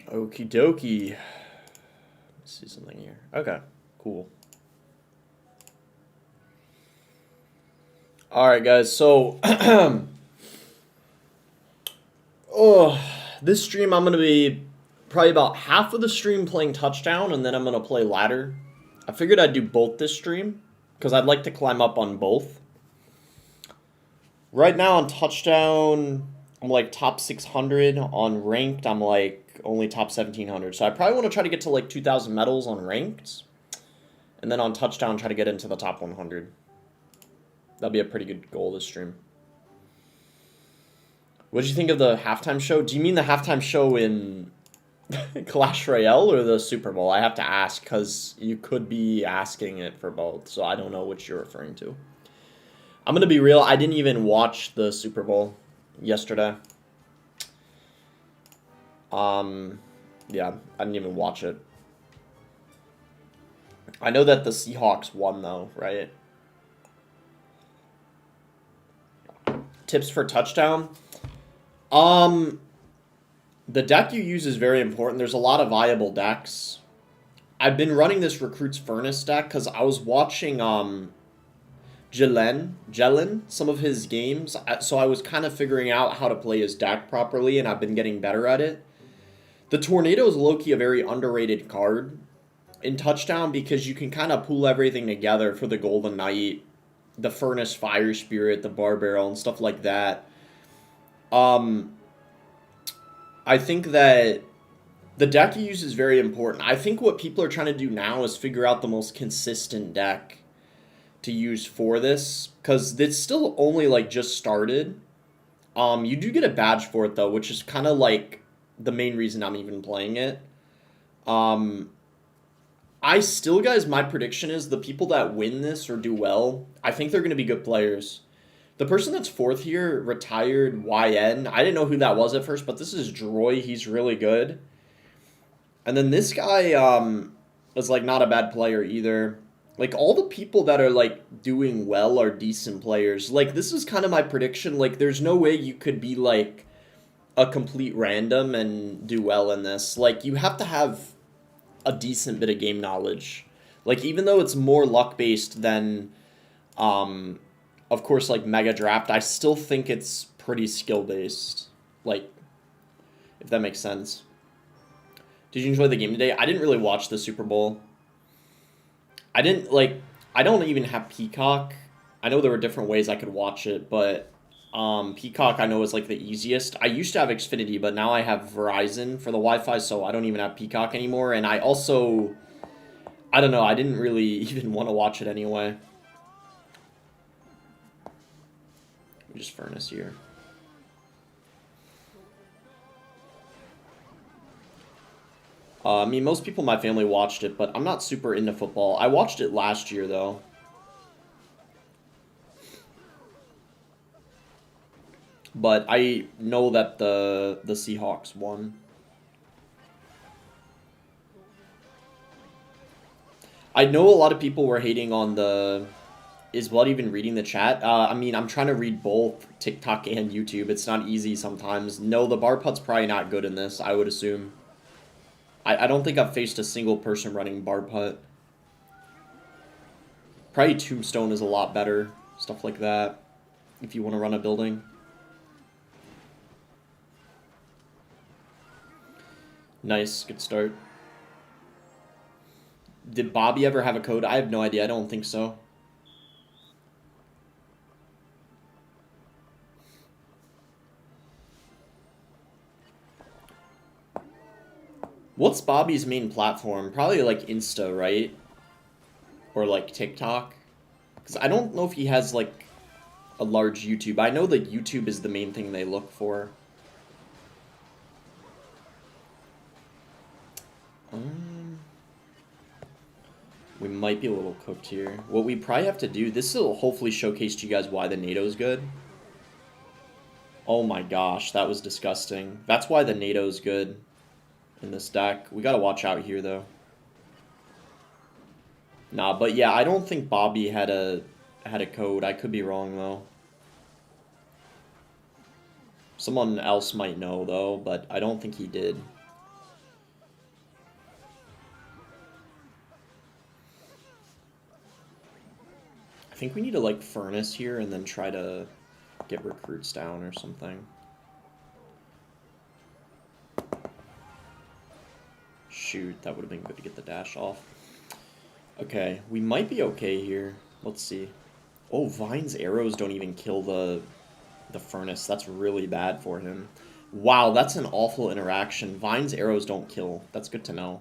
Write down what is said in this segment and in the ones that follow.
Okie dokie. Let's see something here. Okay, cool. All right, guys. So, oh, this stream I'm gonna be probably about half of the stream playing touchdown, and then I'm gonna play ladder. I figured I'd do both this stream because I'd like to climb up on both. Right now on touchdown, I'm like top 600. On ranked, I'm like only top 1700. So I probably want to try to get to like 2,000 medals on ranked, and then on touchdown, try to get into the top 100. That'd be a pretty good goal this stream. What did you think of the halftime show? Do you mean the halftime show in Clash Royale or the Super Bowl? I have to ask because you could be asking it for both, so I don't know which you're referring to. I'm going to be real. I didn't even watch the Super Bowl yesterday. Yeah, I didn't even watch it. I know that the Seahawks won, though, right? Tips for touchdown? The deck you use is very important. There's a lot of viable decks. I've been running this Recruit's Furnace deck because I was watching, Jelen, some of his games, so I was kind of figuring out how to play his deck properly, and I've been getting better at it. The Tornado is low-key a very underrated card in touchdown because you can kind of pool everything together for the Golden Knight, the Furnace Fire Spirit, the Bar Barrel, and stuff like that. I think that the deck you use is very important. I think what people are trying to do now is figure out the most consistent deck to use for this, because it's still only like just started. You do get a badge for it though, which is kind of like the main reason I'm even playing it. I still, guys, my prediction is the people that win this or do well, I think they're going to be good players. The person that's fourth here, retired YN, I didn't know who that was at first, but this is Droy. He's really good. And then this guy is like not a bad player either. Like all the people that are like doing well are decent players. Like this is kind of my prediction. Like there's no way you could be like a complete random and do well in this. Like you have to have a decent bit of game knowledge. Like even though it's more luck based than of course like Mega Draft, I still think it's pretty skill based. Like if that makes sense. Did you enjoy the game today? I didn't really watch the Super Bowl. I don't even have Peacock. I know there were different ways I could watch it, but Peacock I know is like the easiest. I used to have Xfinity, but now I have Verizon for the Wi-Fi, so I don't even have Peacock anymore. And I also, I don't know, I didn't really even want to watch it anyway. Let me just Furnace here. I mean, most people in my family watched it, but I'm not super into football. I watched it last year, though. But I know that the Seahawks won. I know a lot of people were hating on the... Is Blood even reading the chat? I mean, I'm trying to read both TikTok and YouTube. It's not easy sometimes. No, the bar putt's probably not good in this, I would assume. I don't think I've faced a single person running bar putt. Probably Tombstone is a lot better. Stuff like that. If you want to run a building. Nice. Good start. Did Bobby ever have a code? I have no idea. I don't think so. What's Bobby's main platform? Probably like Insta, right? Or like TikTok? Because I don't know if he has like a large YouTube. I know that YouTube is the main thing they look for. We might be a little cooked here. What we probably have to do, this will hopefully showcase to you guys why the NATO's good. Oh my gosh, that was disgusting. That's why the NATO's good in this deck. We gotta watch out here, though. Nah, but yeah, I don't think Bobby had a code. I could be wrong, though. Someone else might know, though, but I don't think he did. I think we need to, like, Furnace here and then try to get recruits down or something. Shoot, that would have been good to get the dash off. Okay, we might be okay here. Let's see. Oh, Vine's arrows don't even kill the Furnace. That's really bad for him. Wow, that's an awful interaction. Vine's arrows don't kill. That's good to know.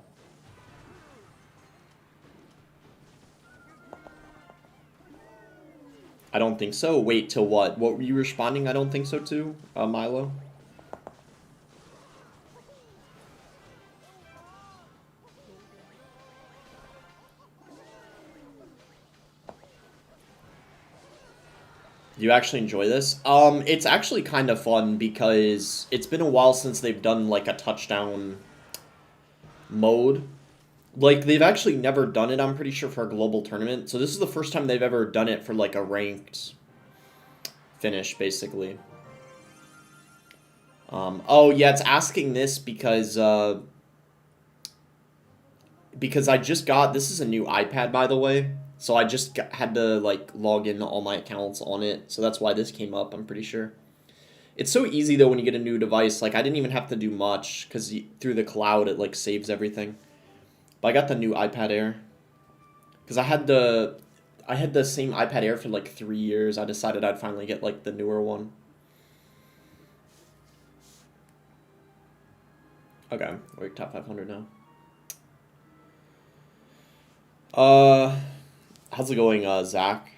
I don't think so. Wait, till what? What were you responding? I don't think so to, Milo? Do you actually enjoy this? It's actually kind of fun because it's been a while since they've done like a touchdown mode. Like, they've actually never done it, I'm pretty sure, for a global tournament. So this is the first time they've ever done it for like a ranked finish, basically. Oh yeah, it's asking this because I just got, this is a new iPad, by the way. So I just had to, like, log into all my accounts on it. So that's why this came up, I'm pretty sure. It's so easy, though, when you get a new device. Like, I didn't even have to do much, because through the cloud, it, like, saves everything. But I got the new iPad Air. Because I had the same iPad Air for, like, 3 years. I decided I'd finally get, like, the newer one. Okay, we're top 500 now. How's it going, Zach?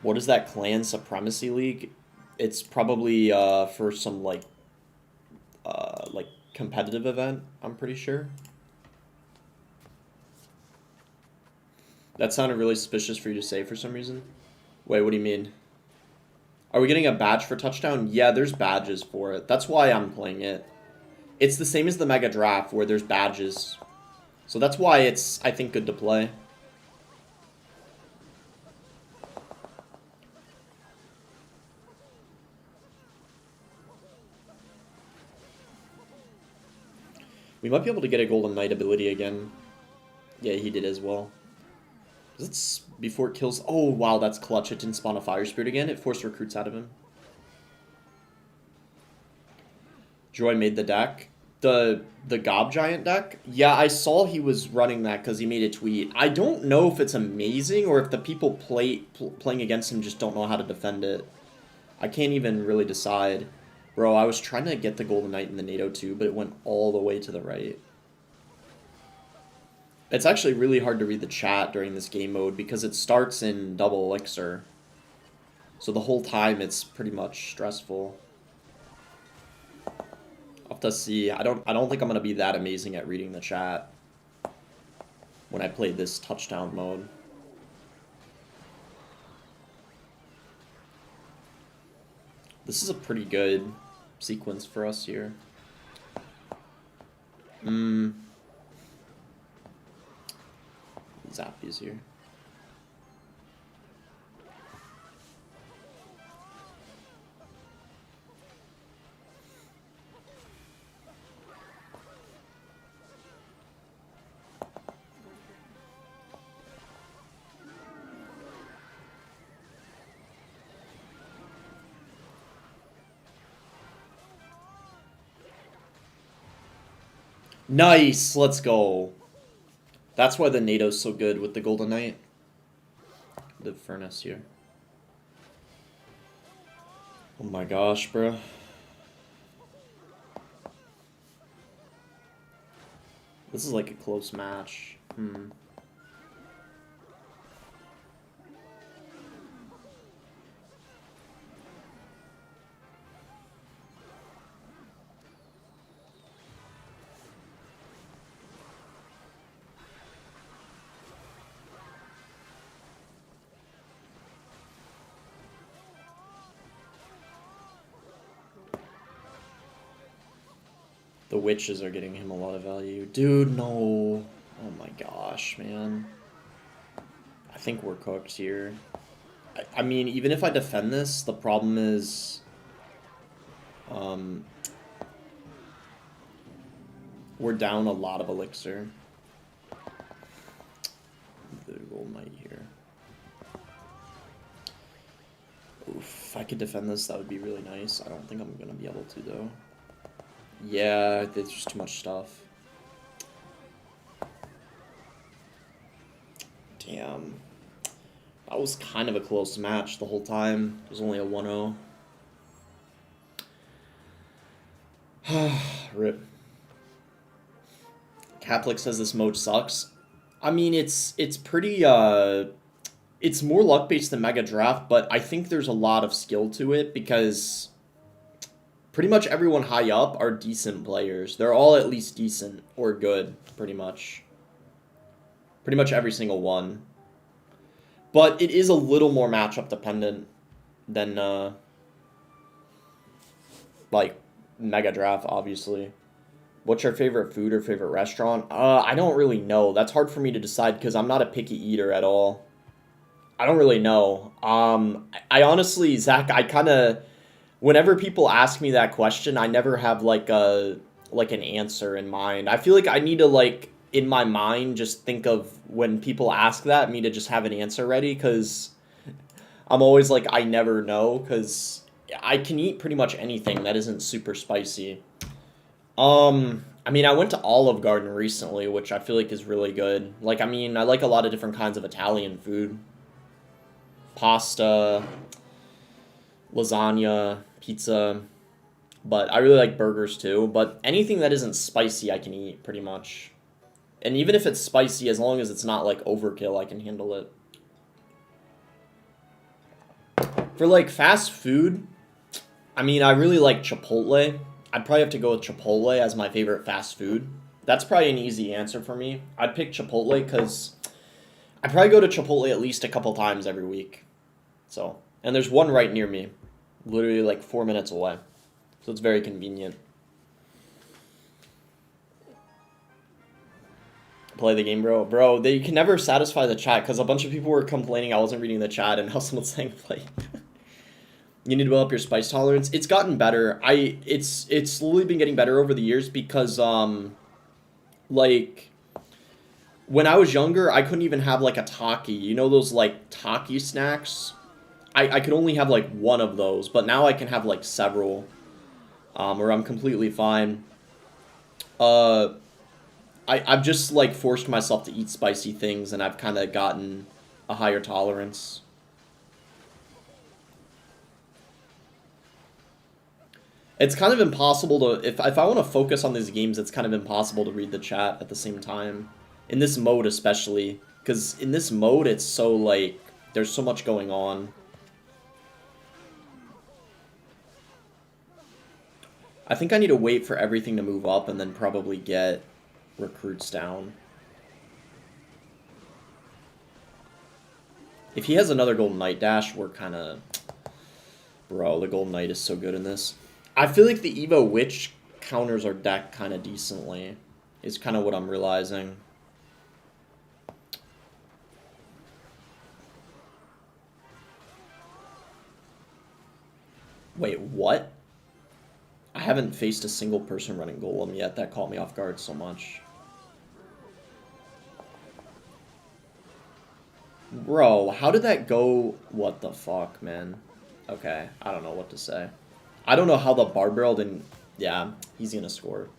What is that Clan Supremacy League? It's probably for some like competitive event, I'm pretty sure. That sounded really suspicious for you to say for some reason. Wait, what do you mean? Are we getting a badge for touchdown? Yeah, there's badges for it. That's why I'm playing it. It's the same as the Mega Draft where there's badges. So that's why it's, I think, good to play. We might be able to get a Golden Knight ability again. Yeah, he did as well. It's before it kills. Oh, wow, that's clutch. It didn't spawn a Fire Spirit again. It forced recruits out of him. Joy made the deck. The Gob Giant deck? Yeah, I saw he was running that because he made a tweet. I don't know if it's amazing or if the people playing against him just don't know how to defend it. I can't even really decide. Bro, I was trying to get the Golden Knight in the NATO too, but it went all the way to the right. It's actually really hard to read the chat during this game mode because it starts in double elixir. So the whole time it's pretty much stressful. I'll have to see. I don't think I'm gonna be that amazing at reading the chat when I play this touchdown mode. This is a pretty good sequence for us here. Zap these here. Nice! Let's go. That's why the NATO's so good with the Golden Knight. The Furnace here. Oh my gosh, bro. This is like a close match. The witches are getting him a lot of value. Dude, no. Oh my gosh, man. I think we're cooked here. I mean, even if I defend this, the problem is... we're down a lot of elixir. The gold knight here. Oof, if I could defend this, that would be really nice. I don't think I'm going to be able to, though. Yeah, there's just too much stuff. Damn. That was kind of a close match the whole time. It was only a 1-0. Rip. Caplick says this mode sucks. I mean, it's pretty, it's more luck-based than Mega Draft, but I think there's a lot of skill to it because pretty much everyone high up are decent players. They're all at least decent or good, pretty much. Pretty much every single one. But it is a little more matchup dependent than, like, Mega Draft, obviously. What's your favorite food or favorite restaurant? I don't really know. That's hard for me to decide because I'm not a picky eater at all. I don't really know. I honestly, Zach, I kind of... Whenever people ask me that question, I never have, like, an answer in mind. I feel like I need to, like, in my mind, just think of when people ask that, me to just have an answer ready, because I'm always like, I never know, because I can eat pretty much anything that isn't super spicy. I mean, I went to Olive Garden recently, which I feel like is really good. Like, I mean, I like a lot of different kinds of Italian food. Pasta, lasagna, pizza, but I really like burgers too. But anything that isn't spicy, I can eat pretty much. And even if it's spicy, as long as it's not like overkill, I can handle it. For like fast food, I mean, I really like Chipotle. I'd probably have to go with Chipotle as my favorite fast food. That's probably an easy answer for me. I'd pick Chipotle because I probably go to Chipotle at least a couple times every week. So, and there's one right near me, literally like 4 minutes away. So it's very convenient. Play the game, bro. Bro, they can never satisfy the chat because a bunch of people were complaining I wasn't reading the chat and now someone's saying play. You need to develop your spice tolerance. It's gotten better. It's slowly been getting better over the years because like when I was younger, I couldn't even have like a Taki. You know those like Taki snacks? I could only have like one of those, but now I can have like several. Or I'm completely fine. I've just like forced myself to eat spicy things and I've kind of gotten a higher tolerance. It's kind of impossible to, if I want to focus on these games, it's kind of impossible to read the chat at the same time. In this mode especially, because in this mode it's so like, there's so much going on. I think I need to wait for everything to move up and then probably get recruits down. If he has another Golden Knight dash, we're kind of... Bro, the Golden Knight is so good in this. I feel like the Evo Witch counters our deck kind of decently, is kind of what I'm realizing. Wait, what? I haven't faced a single person running Golem yet. That caught me off guard so much. Bro, how did that go? What the fuck, man? Okay, I don't know what to say. I don't know how the Bard Barrel didn't... Yeah, he's gonna score.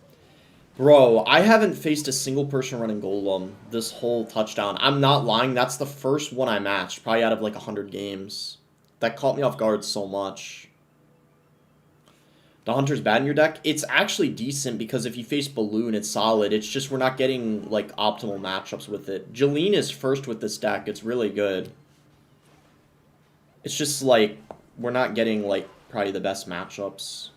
Bro, I haven't faced a single person running Golem this whole touchdown. I'm not lying. That's the first one I matched, probably out of like 100 games. That caught me off guard so much. The Hunter's bad in your deck? It's actually decent because if you face Balloon, it's solid. It's just we're not getting like optimal matchups with it. Jeline is first with this deck. It's really good. It's just like we're not getting like probably the best matchups.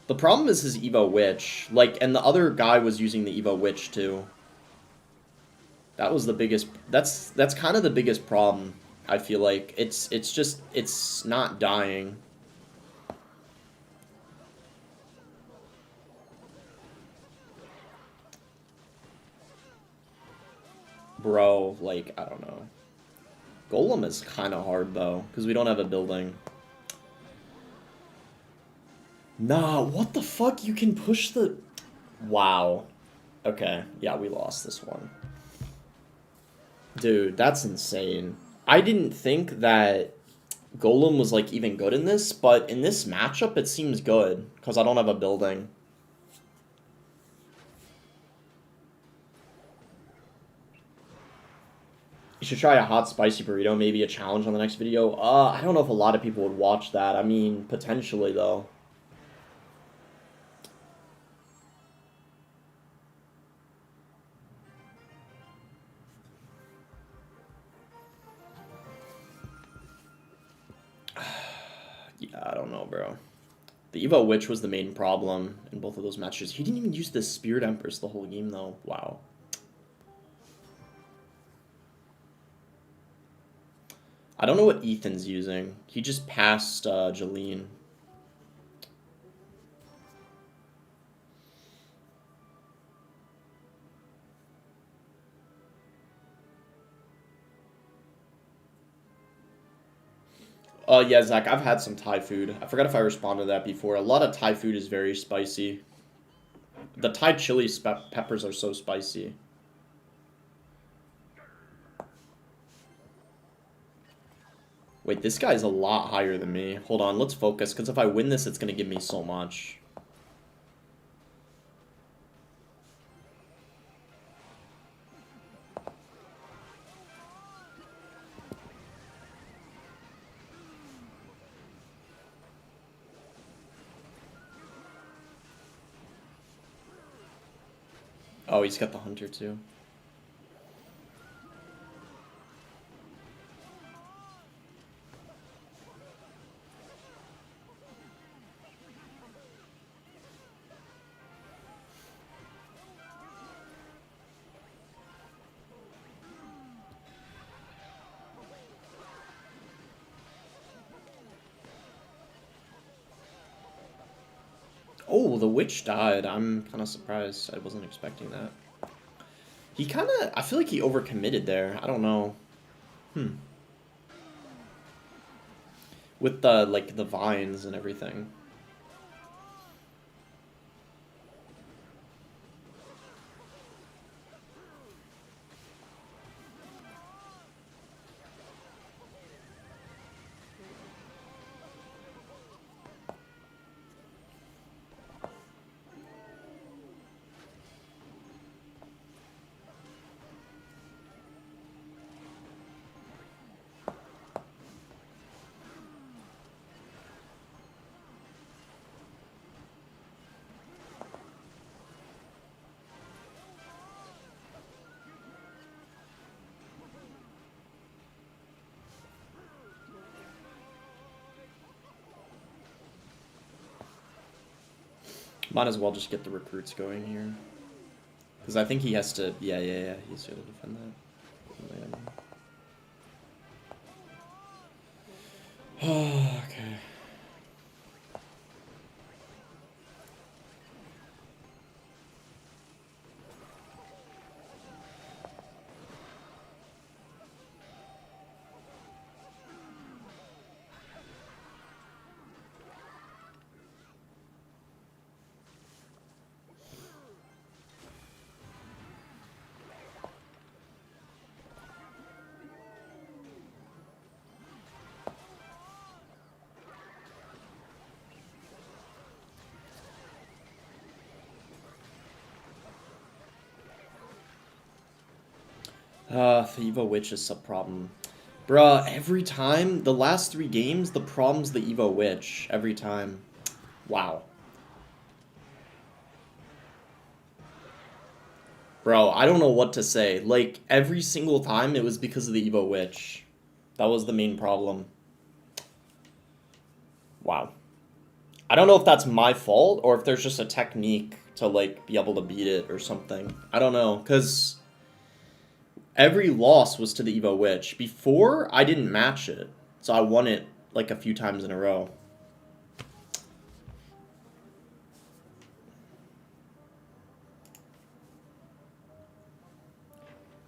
The problem is his Evo Witch. Like, and the other guy was using the Evo Witch too. That was the biggest... That's kind of the biggest problem. I feel like it's not dying. Bro, like, I don't know. Golem is kind of hard, though, because we don't have a building. Nah, what the fuck? You can push the... Wow. Okay, yeah, we lost this one. Dude, that's insane. I didn't think that Golem was, like, even good in this, but in this matchup, it seems good, because I don't have a building. You should try a hot spicy burrito, maybe a challenge on the next video. I don't know if a lot of people would watch that. I mean, potentially, though. Yeah, I don't know, bro. The Evo Witch was the main problem in both of those matches. He didn't even use the Spirit Empress the whole game, though. Wow. I don't know what Ethan's using. He just passed Jeline. Yeah, Zach, I've had some Thai food. I forgot if I responded to that before. A lot of Thai food is very spicy. The Thai chili peppers are so spicy. Wait, this guy's a lot higher than me. Hold on, let's focus, because if I win this, it's going to give me so much. Oh, he's got the hunter, too. Oh, the witch died. I'm kind of surprised. I wasn't expecting that. He kind of... I feel like he overcommitted there. I don't know. With the, like, the vines and everything. Might as well just get the recruits going here. Because I think he has to... Yeah. He's going to defend that. Okay. The Evo Witch is a problem. Bruh, every time, the last 3 games, the problem's the Evo Witch. Every time. Wow. Bro, I don't know what to say. Like, every single time, it was because of the Evo Witch. That was the main problem. Wow. I don't know if that's my fault, or if there's just a technique to, like, be able to beat it or something. I don't know, because... Every loss was to the Evo Witch. Before, I didn't match it. So I won it like a few times in a row.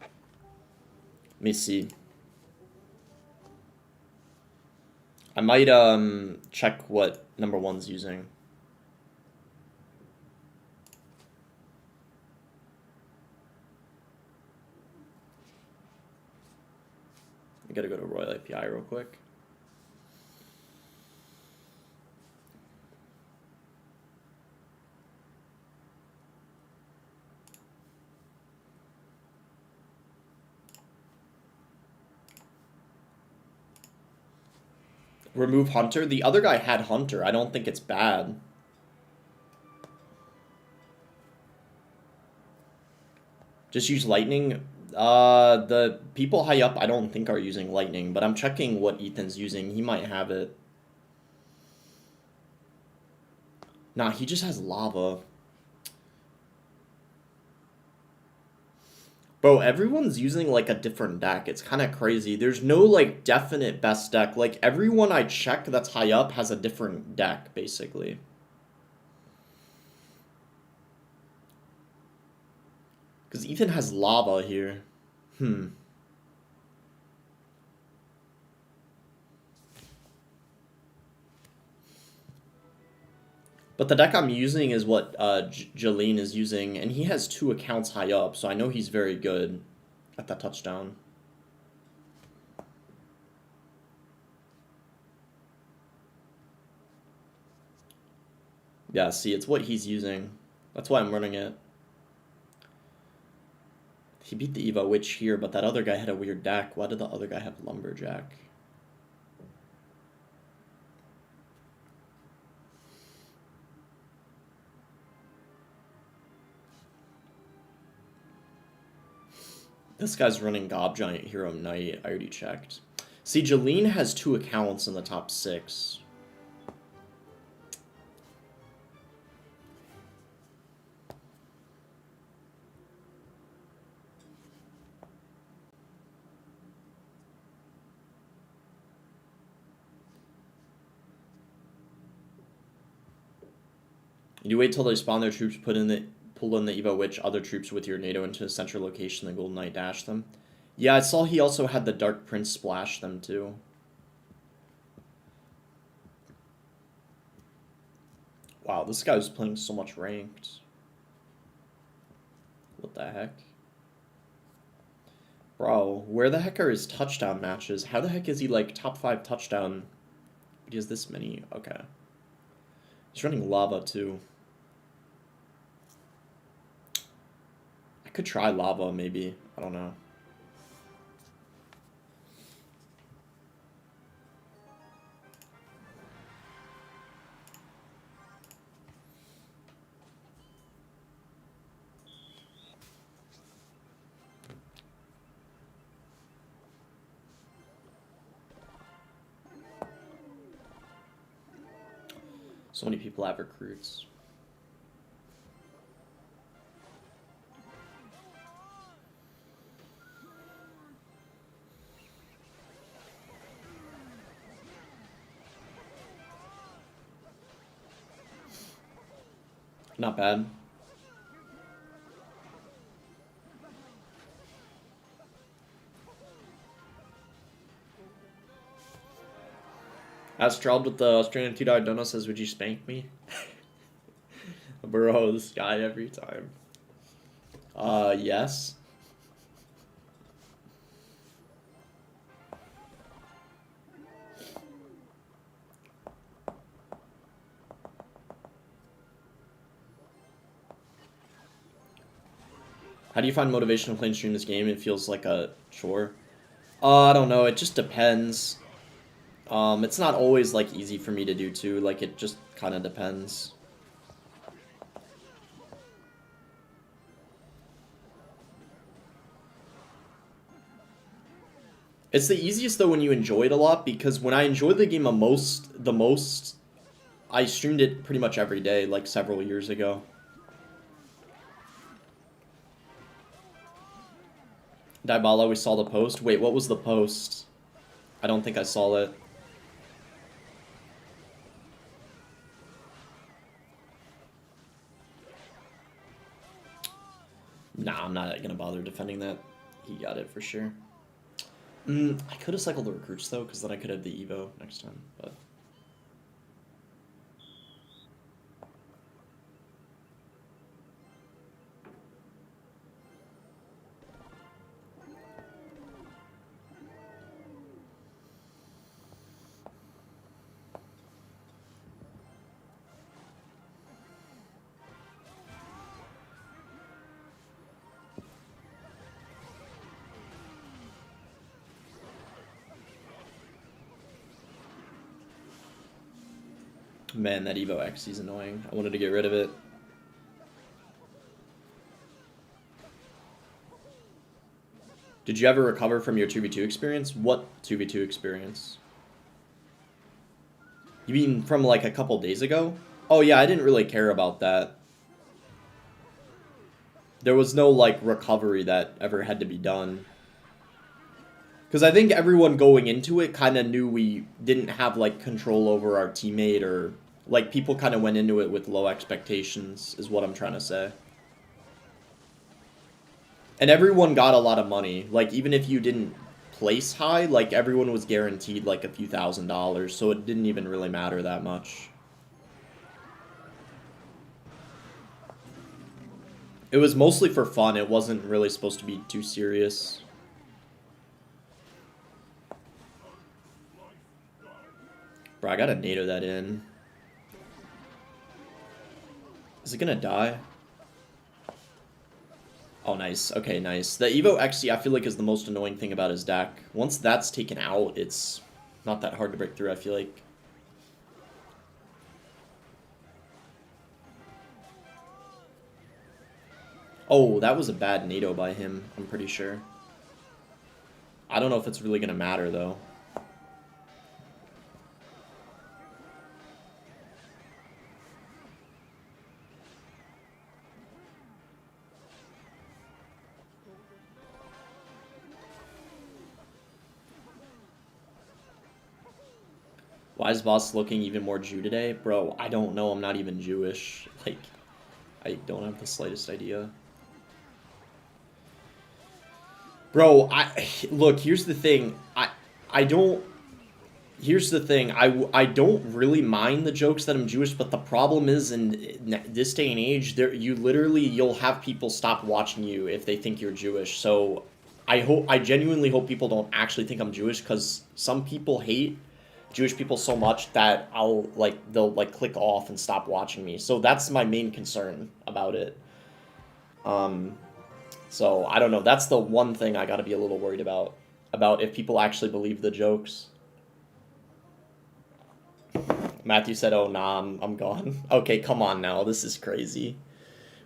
Let me see. I might check what number one's using. I gotta go to Royal API real quick. Remove Hunter. The other guy had Hunter. I don't think it's bad. Just use Lightning. The people high up I don't think are using Lightning, but I'm checking what Ethan's using. He might have it. Nah, he just has Lava. Bro, everyone's using like a different deck. It's kind of crazy. There's no like definite best deck. Like everyone I check that's high up has a different deck, basically. Because Ethan has Lava here. But the deck I'm using is what Jolene is using, and he has 2 accounts high up, so I know he's very good at that touchdown. Yeah, see, it's what he's using. That's why I'm running it. He beat the Evo Witch here, but that other guy had a weird deck. Why did the other guy have Lumberjack? This guy's running Gob Giant Hero Knight. I already checked. See, Jolene has 2 accounts in the top 6. You wait till they spawn their troops, pull in the Evo Witch, other troops with your NATO into a central location, the Golden Knight dash them. Yeah, I saw he also had the Dark Prince splash them too. Wow, this guy was playing so much ranked. What the heck? Bro, where the heck are his touchdown matches? How the heck is he like top 5 touchdown? But he has this many. Okay. He's running Lava too. I could try Lava maybe. I don't know. So many people have recruits. Not bad. Astrald with the Australian $2 donut says, would you spank me? Bro, this guy every time. Yes. How do you find motivation to play and stream this game? It feels like a chore. I don't know. It just depends. It's not always like easy for me to do too. Like it just kind of depends. It's the easiest though when you enjoy it a lot, because when I enjoyed the game the most, I streamed it pretty much every day, like several years ago. Dybala, we saw the post. Wait, what was the post? I don't think I saw it. Nah, I'm not gonna bother defending that. He got it for sure. I could have cycled the recruits though, because then I could have the Evo next time, but... Man, that Evo X is annoying. I wanted to get rid of it. Did you ever recover from your 2v2 experience? What 2v2 experience? You mean from like a couple days ago? Oh yeah, I didn't really care about that. There was no like recovery that ever had to be done. Because I think everyone going into it kind of knew we didn't have like control over our teammate, or like people kind of went into it with low expectations is what I'm trying to say. And everyone got a lot of money. Like even if you didn't place high, like everyone was guaranteed like a few $1,000s, so it didn't even really matter that much. It was mostly for fun. It wasn't really supposed to be too serious. Bro, I gotta NATO that in. Is it gonna die? Oh, nice. Okay, nice. The Evo XC, I feel like, is the most annoying thing about his deck. Once that's taken out, it's not that hard to break through, I feel like. Oh, that was a bad NATO by him, I'm pretty sure. I don't know if it's really gonna matter, though. Why is Boss looking even more Jew today? Bro, I don't know. I'm not even Jewish. Like, I don't have the slightest idea. Bro, look, here's the thing. I don't... Here's the thing. I don't really mind the jokes that I'm Jewish, but the problem is in this day and age, you'll have people stop watching you if they think you're Jewish. So I genuinely hope people don't actually think I'm Jewish, because some people hate Jewish people so much that they'll click off and stop watching me. So that's my main concern about it. So I don't know. That's the one thing I got to be a little worried about if people actually believe the jokes. Matthew said, "Oh nah, I'm gone." Okay, come on now. This is crazy.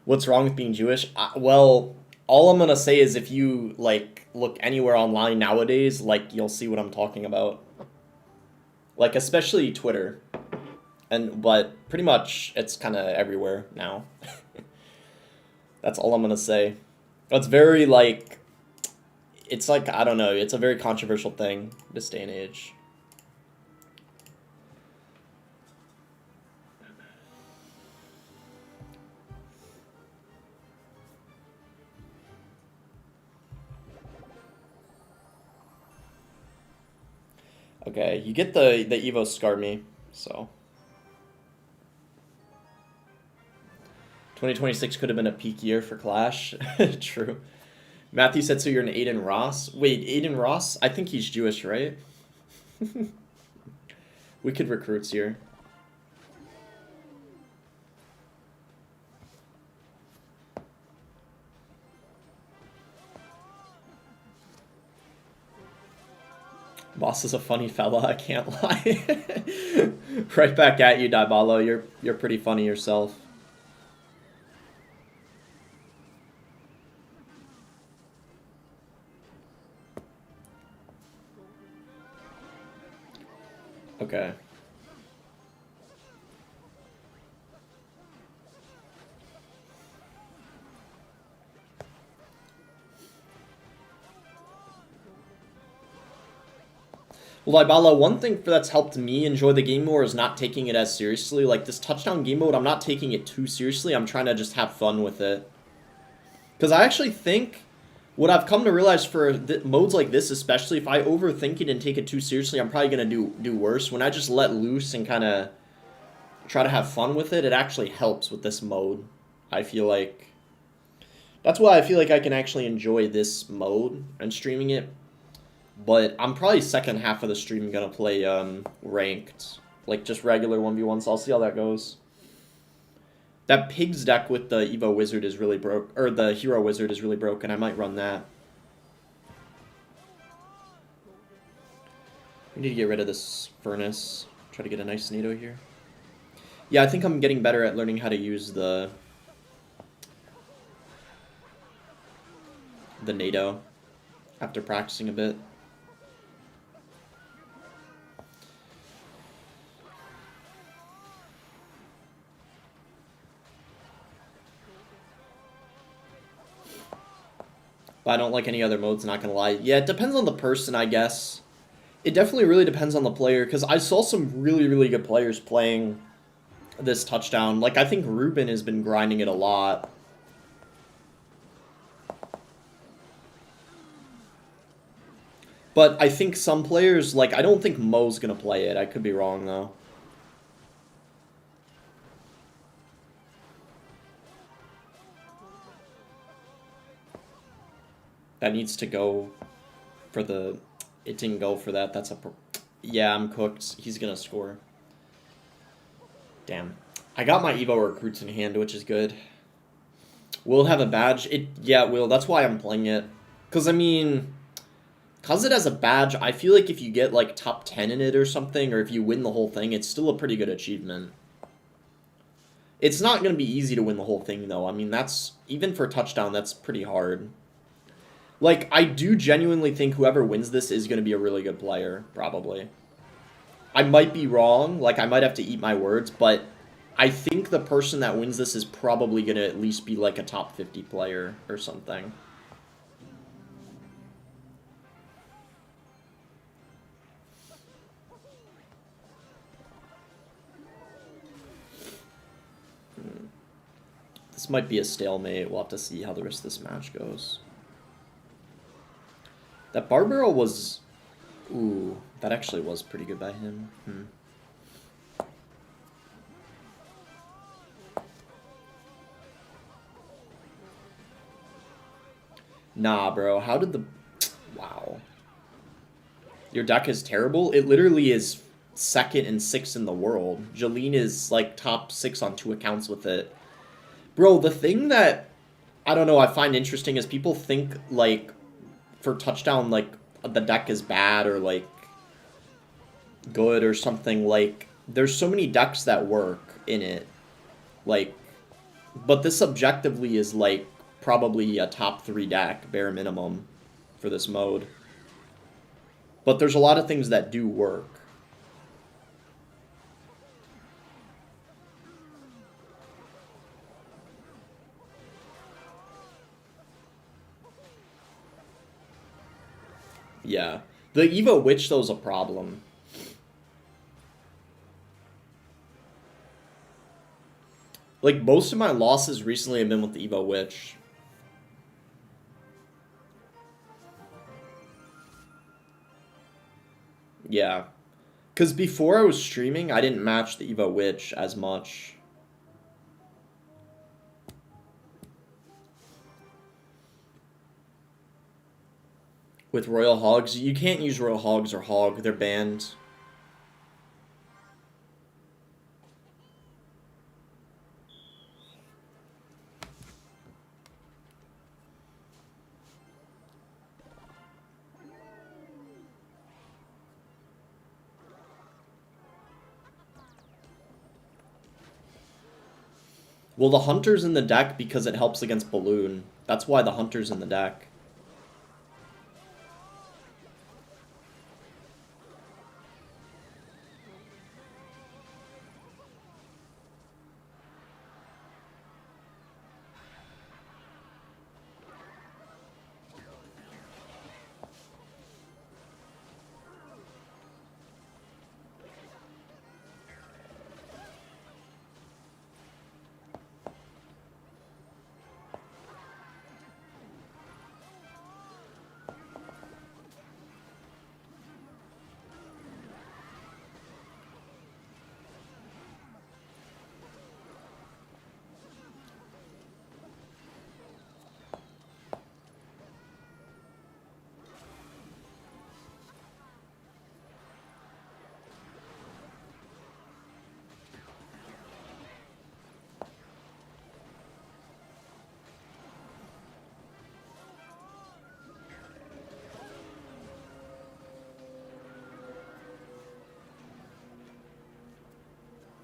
What's wrong with being Jewish? Well, all I'm gonna say is if you look anywhere online nowadays, you'll see what I'm talking about. Like, especially Twitter. But pretty much it's kind of everywhere now. That's all I'm going to say. It's very, it's I don't know, it's a very controversial thing this day and age. Okay, you get the Evo scar me, so. 2026 could have been a peak year for Clash. True. Matthew said, so you're an Aiden Ross? Wait, Aiden Ross? I think he's Jewish, right? We could recruits here. Boss is a funny fella, I can't lie. Right back at you, Dybala. You're pretty funny yourself. Okay. Well, Ibala, one thing that's helped me enjoy the game more is not taking it as seriously. Like, this touchdown game mode, I'm not taking it too seriously. I'm trying to just have fun with it. Because I actually think what I've come to realize for modes like this, especially, if I overthink it and take it too seriously, I'm probably going to do worse. When I just let loose and kind of try to have fun with it, it actually helps with this mode. I feel like that's why I feel like I can actually enjoy this mode and streaming it. But I'm probably second half of the stream gonna play ranked, like just regular 1v1. So I'll see how that goes. That pigs deck with the Evo Wizard is really broke, or the Hero Wizard is really broken. I might run that. We need to get rid of this Furnace. Try to get a nice NATO here. Yeah, I think I'm getting better at learning how to use the NATO after practicing a bit. But I don't like any other modes, not gonna lie. Yeah, it depends on the person, I guess. It definitely really depends on the player, because I saw some really, really good players playing this touchdown. Like, I think Ruben has been grinding it a lot. But I think some players, like, I don't think Mo's gonna play it. I could be wrong, though. That needs to go for the... It didn't go for that. That's a... Yeah, I'm cooked. He's gonna score. Damn. I got my Evo recruits in hand, which is good. Will it have a badge? Yeah, it will. That's why I'm playing it. Because, I mean... Because it has a badge, I feel like if you get, like, top 10 in it or something, or if you win the whole thing, it's still a pretty good achievement. It's not going to be easy to win the whole thing, though. I mean, that's... Even for touchdown, that's pretty hard. Like, I do genuinely think whoever wins this is going to be a really good player, probably. I might be wrong, like, I might have to eat my words, but I think the person that wins this is probably going to at least be, like, a top 50 player or something. This might be a stalemate. We'll have to see how the rest of this match goes. That bar barrel was... Ooh, that actually was pretty good by him. Nah, bro. How did the... Wow. Your deck is terrible? It literally is second and sixth in the world. Jeline is, like, top 6 on 2 accounts with it. Bro, the thing that, I don't know, I find interesting is people think, like, for touchdown, like, the deck is bad or, like, good or something. Like, there's so many decks that work in it. Like, but this objectively is, like, probably a top 3 deck, bare minimum, for this mode. But there's a lot of things that do work. Yeah. The Evo Witch, though, is a problem. Like, most of my losses recently have been with the Evo Witch. Yeah. Because before I was streaming, I didn't match the Evo Witch as much. With Royal Hogs, you can't use Royal Hogs or Hog. They're banned. Well, the Hunter's in the deck because it helps against Balloon. That's why the Hunter's in the deck.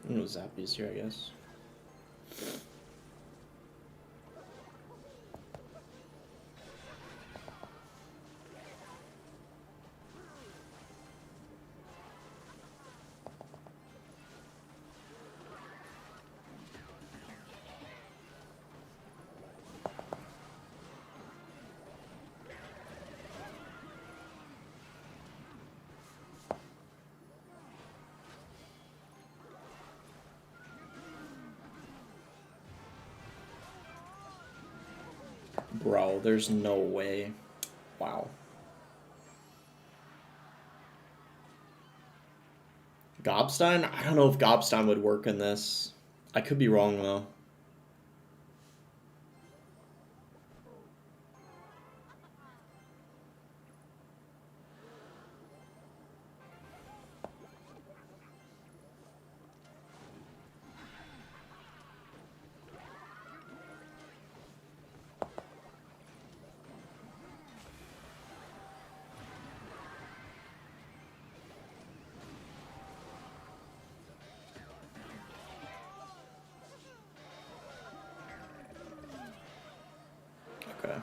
No Zappies here, I guess. Bro, there's no way. Wow. Gobstein? I don't know if Gobstein would work in this. I could be wrong, though. Okay.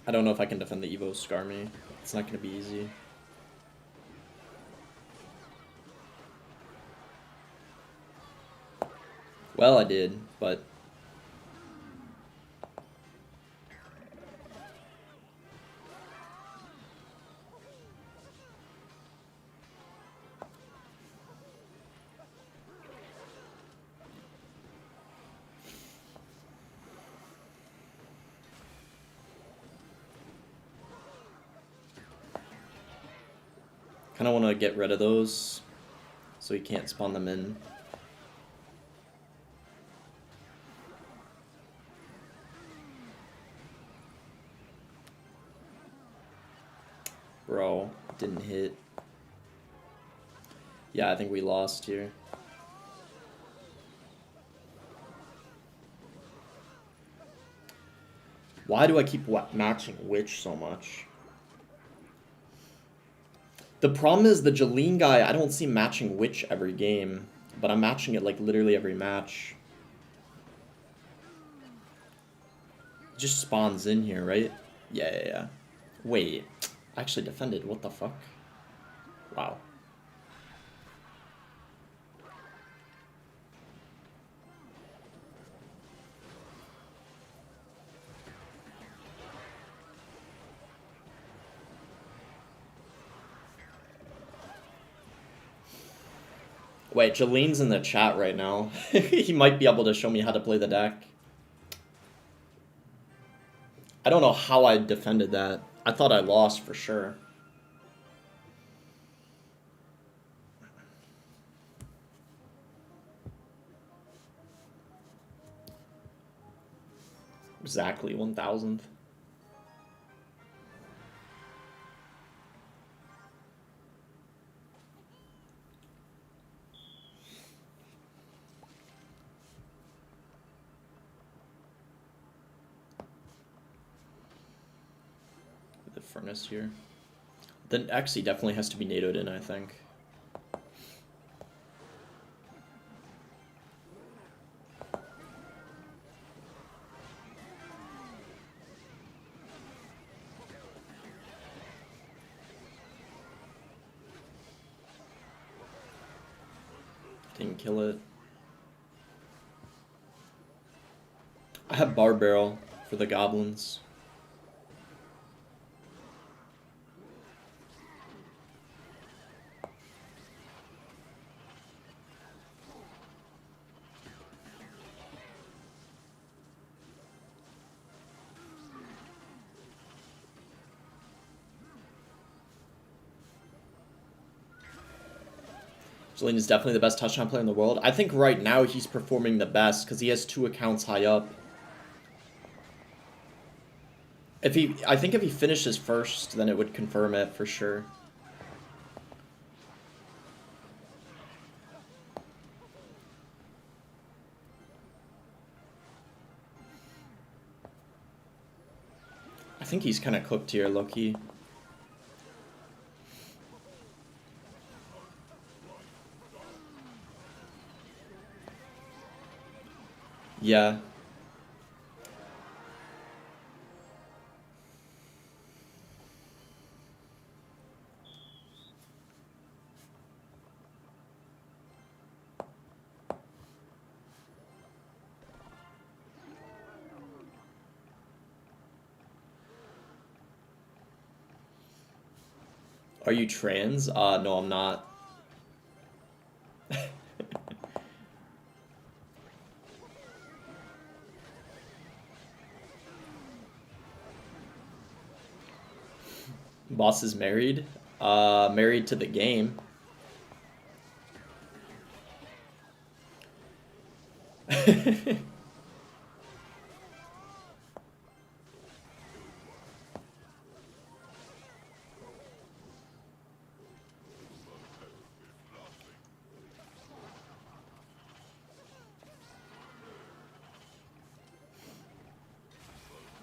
I don't know if I can defend the Evo Skarmy. It's not going to be easy. Well, I did, but... kind of want to get rid of those so he can't spawn them in. Bro, didn't hit. Yeah, I think we lost here. Why do I keep matching Witch so much? The problem is the Jeline guy, I don't see matching Witch every game, but I'm matching it like literally every match. It just spawns in here, right? Yeah. Wait, I actually defended, what the fuck? Wow. Wait, Jalene's in the chat right now. He might be able to show me how to play the deck. I don't know how I defended that. I thought I lost for sure. Exactly 1,000th. The furnace here. Then Xe definitely has to be NATO'd in, I think. Didn't kill it. I have Bar Barrel for the goblins. Julian is definitely the best touchdown player in the world. I think right now he's performing the best because he has 2 accounts high up. I think if he finishes first, then it would confirm it for sure. I think he's kind of cooked here, low-key. Yeah. Are you trans? No, I'm not. Boss is married. Married to the game.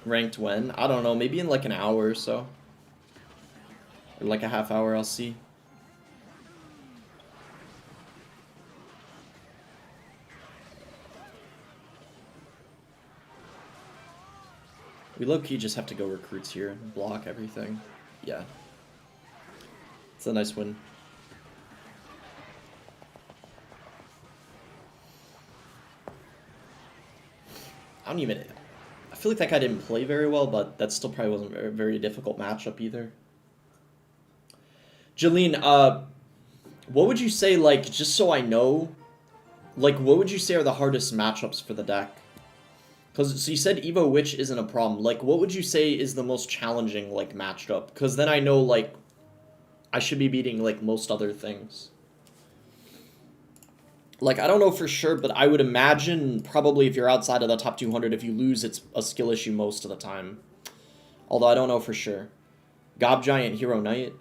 Ranked when? I don't know, maybe in like an hour or so. Or like a half hour, I'll see. We low-key just have to go recruits here and block everything. Yeah. It's a nice win. I don't even... I feel like that guy didn't play very well, but that still probably wasn't a very difficult matchup either. Jolene, what would you say, like, just so I know, like, what would you say are the hardest matchups for the deck? Because, so you said Evo Witch isn't a problem. Like, what would you say is the most challenging, like, matched up? Because then I know, like, I should be beating, like, most other things. Like, I don't know for sure, but I would imagine probably if you're outside of the top 200, if you lose, it's a skill issue most of the time. Although I don't know for sure. Gob Giant, Hero Knight.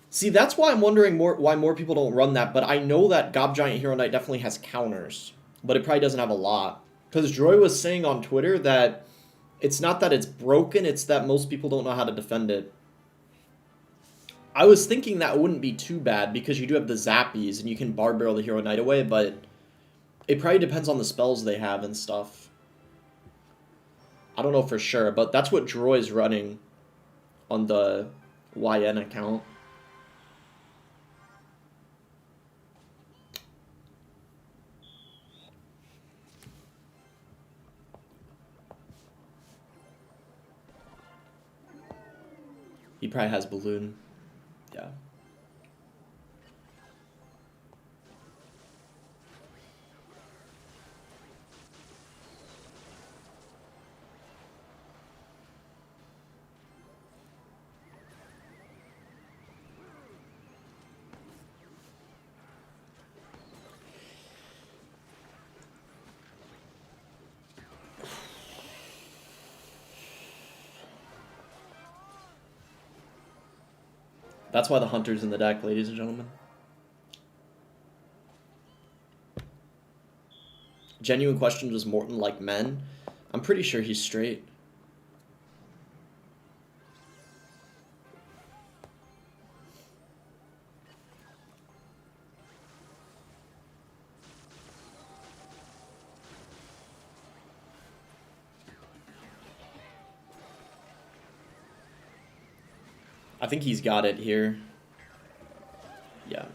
See, that's why I'm wondering why more people don't run that, but I know that Gob Giant Hero Knight definitely has counters, but it probably doesn't have a lot. Because Droy was saying on Twitter that it's not that it's broken, it's that most people don't know how to defend it. I was thinking that wouldn't be too bad because you do have the Zappies and you can Bar Barrel the Hero Knight away, but it probably depends on the spells they have and stuff. I don't know for sure, but that's what Droy's running on the YN account. He probably has Balloon. Yeah. That's why the Hunter's in the deck, ladies and gentlemen. Genuine question, does Morton like men? I'm pretty sure he's straight. I think he's got it here. Yeah.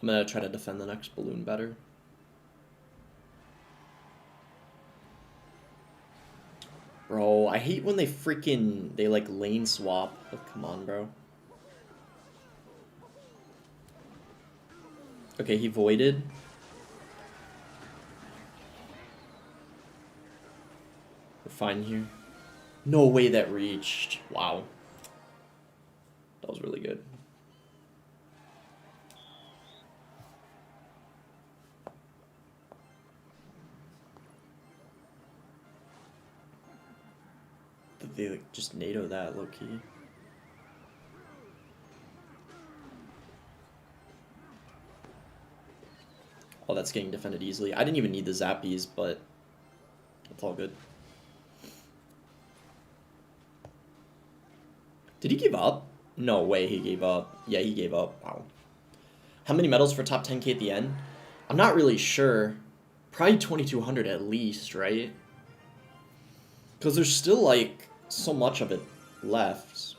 I'm gonna try to defend the next balloon better. Bro, I hate when they like lane swap. Like, come on, bro. Okay, he voided. We're fine here. No way that reached. Wow. That was really good. Did they like just NATO that low key? Oh, that's getting defended easily. I didn't even need the zappies, but it's all good. Did he give up? No way he gave up. Yeah, he gave up. Wow. How many medals for top 10k at the end? I'm not really sure. Probably 2,200 at least, right? Because there's still, like, so much of it left.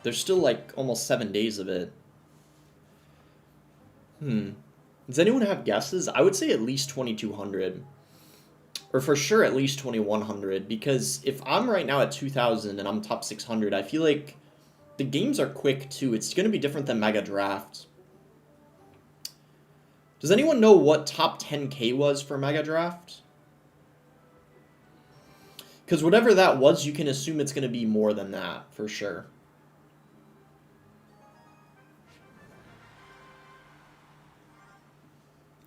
There's still, like, almost 7 days of it. Does anyone have guesses? I would say at least 2,200. Or for sure at least 2,100. Because if I'm right now at 2,000 and I'm top 600, I feel like the games are quick, too. It's going to be different than Mega Draft. Does anyone know what top 10k was for Mega Draft? Because whatever that was, you can assume it's going to be more than that, for sure.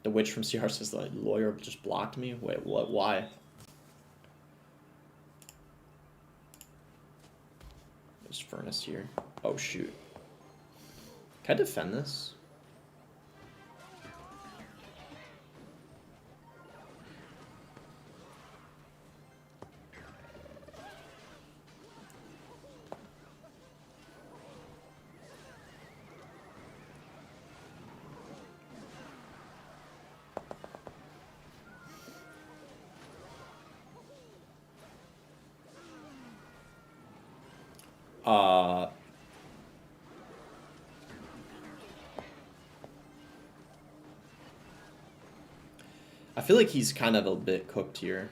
The witch from CR says the lawyer just blocked me? Wait, what? Why? There's Furnace here. Oh, shoot. Can I defend this? I feel like he's kind of a bit cooked here.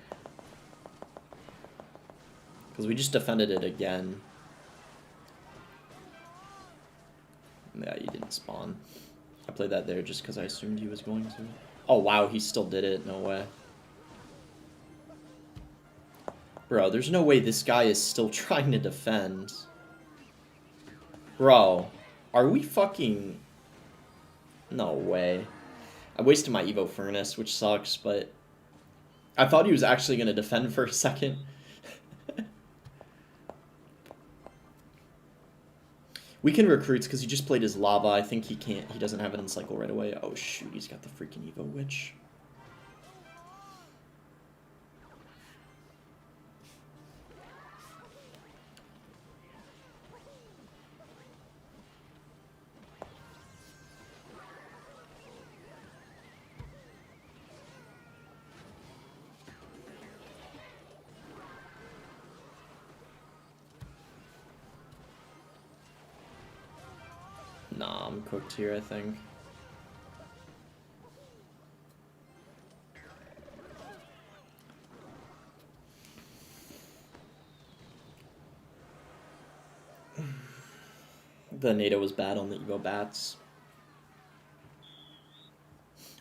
Because we just defended it again. Yeah, he didn't spawn. I played that there just because I assumed he was going to. Oh, wow, he still did it. No way. Bro, there's no way this guy is still trying to defend. Bro, are we fucking... No way. I wasted my Evo Furnace, which sucks, but... I thought he was actually going to defend for a second. We can recruits because he just played his Lava. I think he can't... He doesn't have it in cycle right away. Oh, shoot, he's got the freaking Evo Witch. Nah, I'm cooked here, I think. The NATO was bad on the Evo Bats.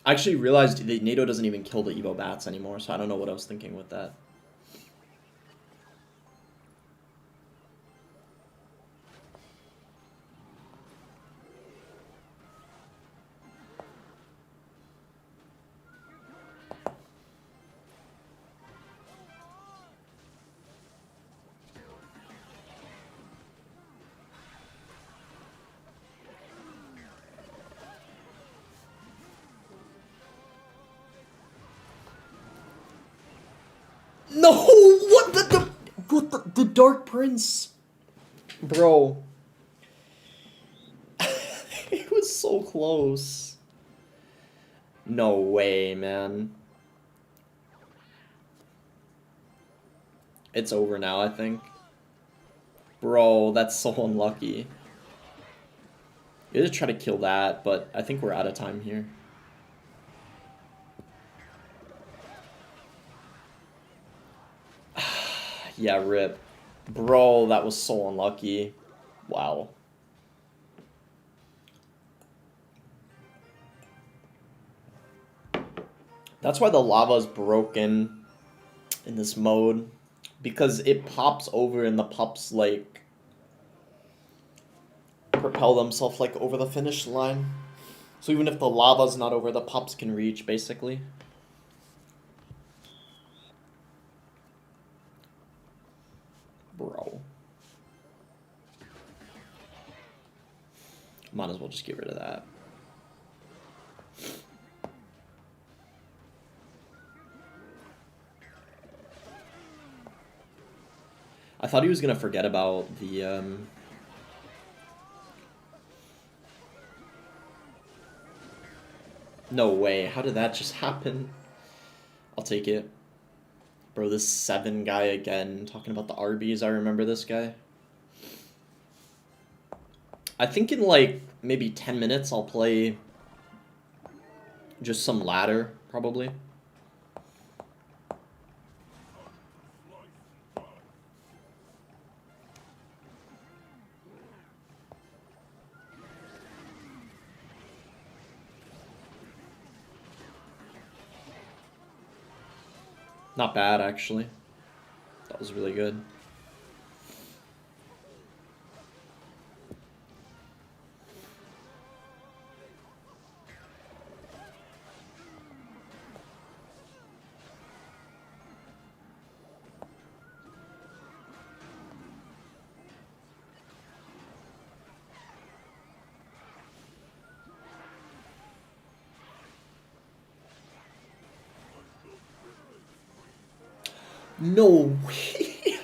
I actually realized that NATO doesn't even kill the Evo Bats anymore, so I don't know what I was thinking with that. No, what the Dark Prince, bro. It was so close. No way, man. It's over now, I think. Bro, that's so unlucky. You just try to kill that, but I think we're out of time here. Yeah, rip. Bro, that was so unlucky. Wow. That's why the lava's broken in this mode. because it pops over and the pups like propel themselves like over the finish line. So even if the lava's not over, the pups can reach basically. Bro. Might as well just get rid of that. I thought he was gonna forget about the No way, how did that just happen? I'll take it. Bro, this 7 guy again, talking about the Arby's, I remember this guy. I think in like maybe 10 minutes I'll play just some ladder, probably. Not bad, actually. That was really good. No way.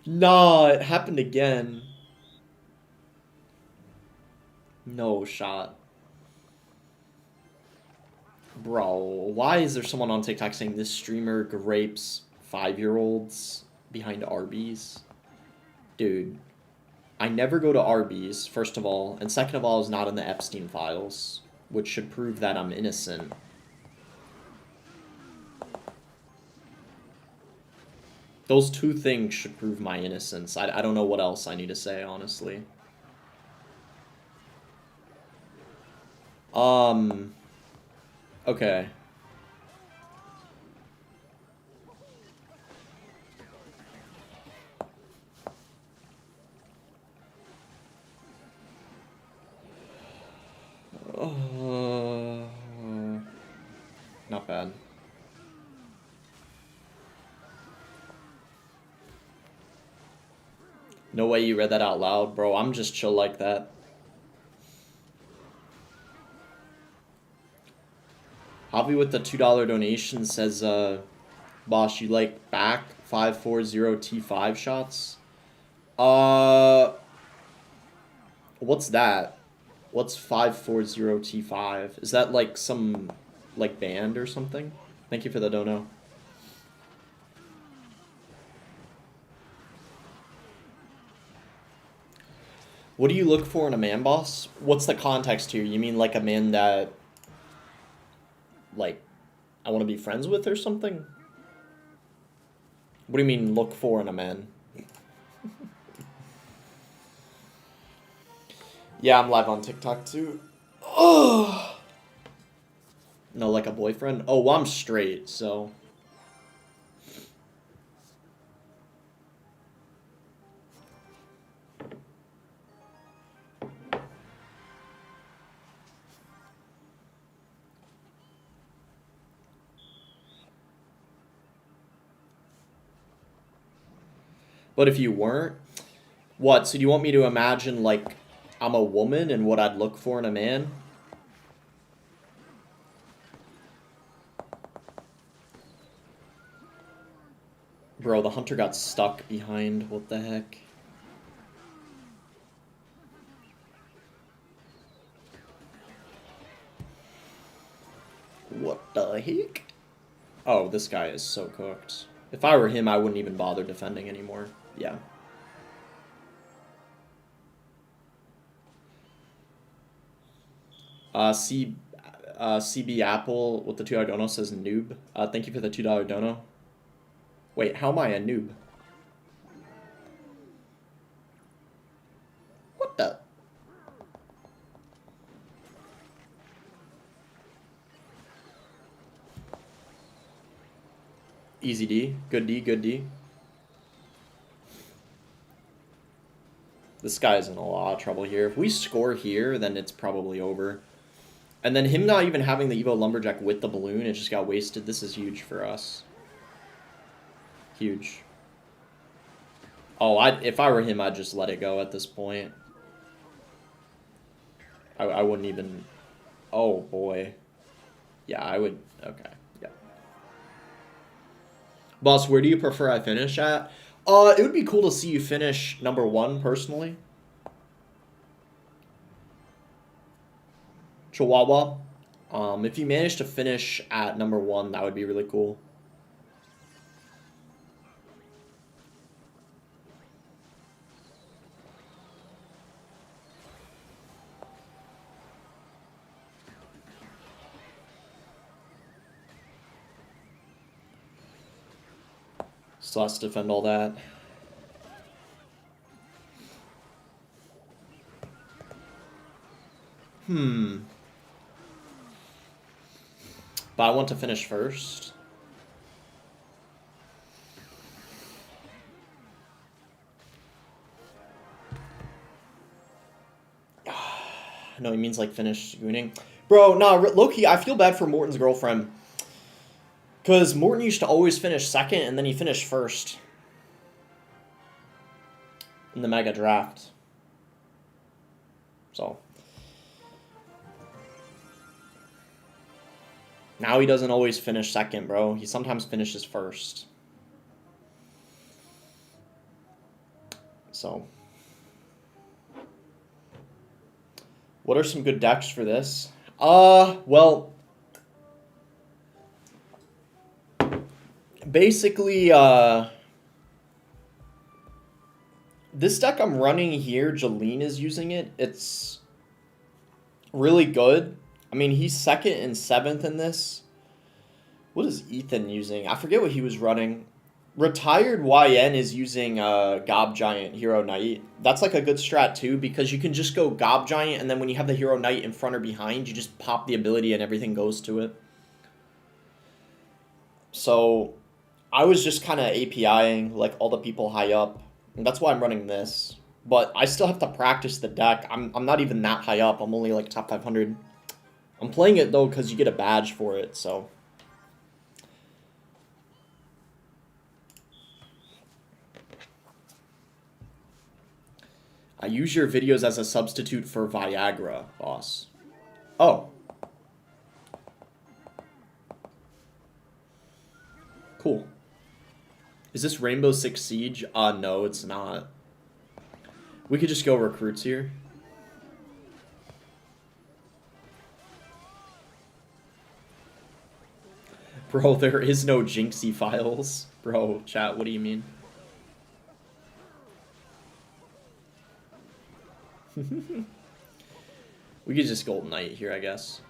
Nah, it happened again. No shot. Bro, why is there someone on TikTok saying this streamer grapes 5-year-olds behind Arby's? Dude, I never go to Arby's, first of all, and second of all, is not in the Epstein files, which should prove that I'm innocent. Those 2 things should prove my innocence. I don't know what else I need to say, honestly. Okay. Not bad. No way you read that out loud, bro. I'm just chill like that. Javi with the $2 donation says, Boss, you like back 540 T5 shots? What's that? What's 540 T5? Is that like some, like, band or something? Thank you for the dono. What do you look for in a man boss? What's the context here? You mean like a man that, like, I want to be friends with or something? What do you mean look for in a man? Yeah, I'm live on TikTok too. Oh. No, like a boyfriend? Oh, well, I'm straight, so... But if you weren't, what? So do you want me to imagine, like, I'm a woman and what I'd look for in a man? Bro, the hunter got stuck behind. What the heck? What the heck? Oh, this guy is so cooked. If I were him, I wouldn't even bother defending anymore. Yeah. CB Apple with the $2 dono says noob. Thank you for the $2 dono. Wait, how am I a noob? What the? Easy D. Good D, good D. This guy's in a lot of trouble here. If we score here, then it's probably over. And then him not even having the Evo Lumberjack with the balloon, it just got wasted. This is huge for us. Huge. Oh, if I were him, I'd just let it go at this point. I wouldn't even... Oh, boy. Yeah, I would... Okay, yeah. Boss, where do you prefer I finish at? It would be cool to see you finish #1, personally. Chihuahua. If you manage to finish at #1, that would be really cool. Still has to defend all that. But I want to finish first. No, he means like finish gooning. Bro, nah, low-key, I feel bad for Morton's girlfriend. Because Morton used to always finish second, and then he finished first. In the Mega Draft. So. Now he doesn't always finish second, bro. He sometimes finishes first. So. What are some good decks for this? Well... Basically, this deck I'm running here, Jolene is using it. It's really good. I mean, he's 2nd and 7th in this. What is Ethan using? I forget what he was running. Retired YN is using Gob Giant Hero Knight. That's like a good strat too, because you can just go Gob Giant, and then when you have the Hero Knight in front or behind, you just pop the ability and everything goes to it. So I was just kind of APIing like all the people high up, and that's why I'm running this. But I still have to practice the deck. I'm not even that high up. I'm only like top 500. I'm playing it though because you get a badge for it, so. I use your videos as a substitute for Viagra, boss. Oh. Cool. Is this Rainbow Six Siege? No, it's not. We could just go recruits here. Bro, there is no Jinxie files. Bro, chat, what do you mean? We could just Golden Knight here, I guess.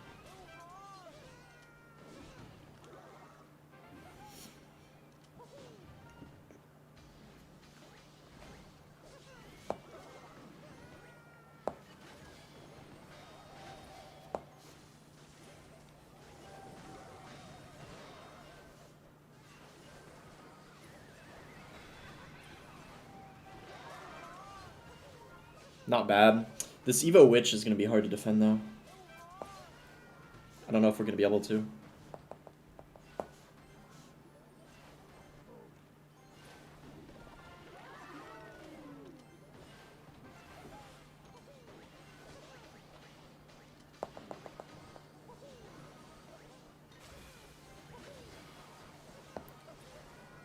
Not bad. This Evo Witch is going to be hard to defend, though. I don't know if we're going to be able to.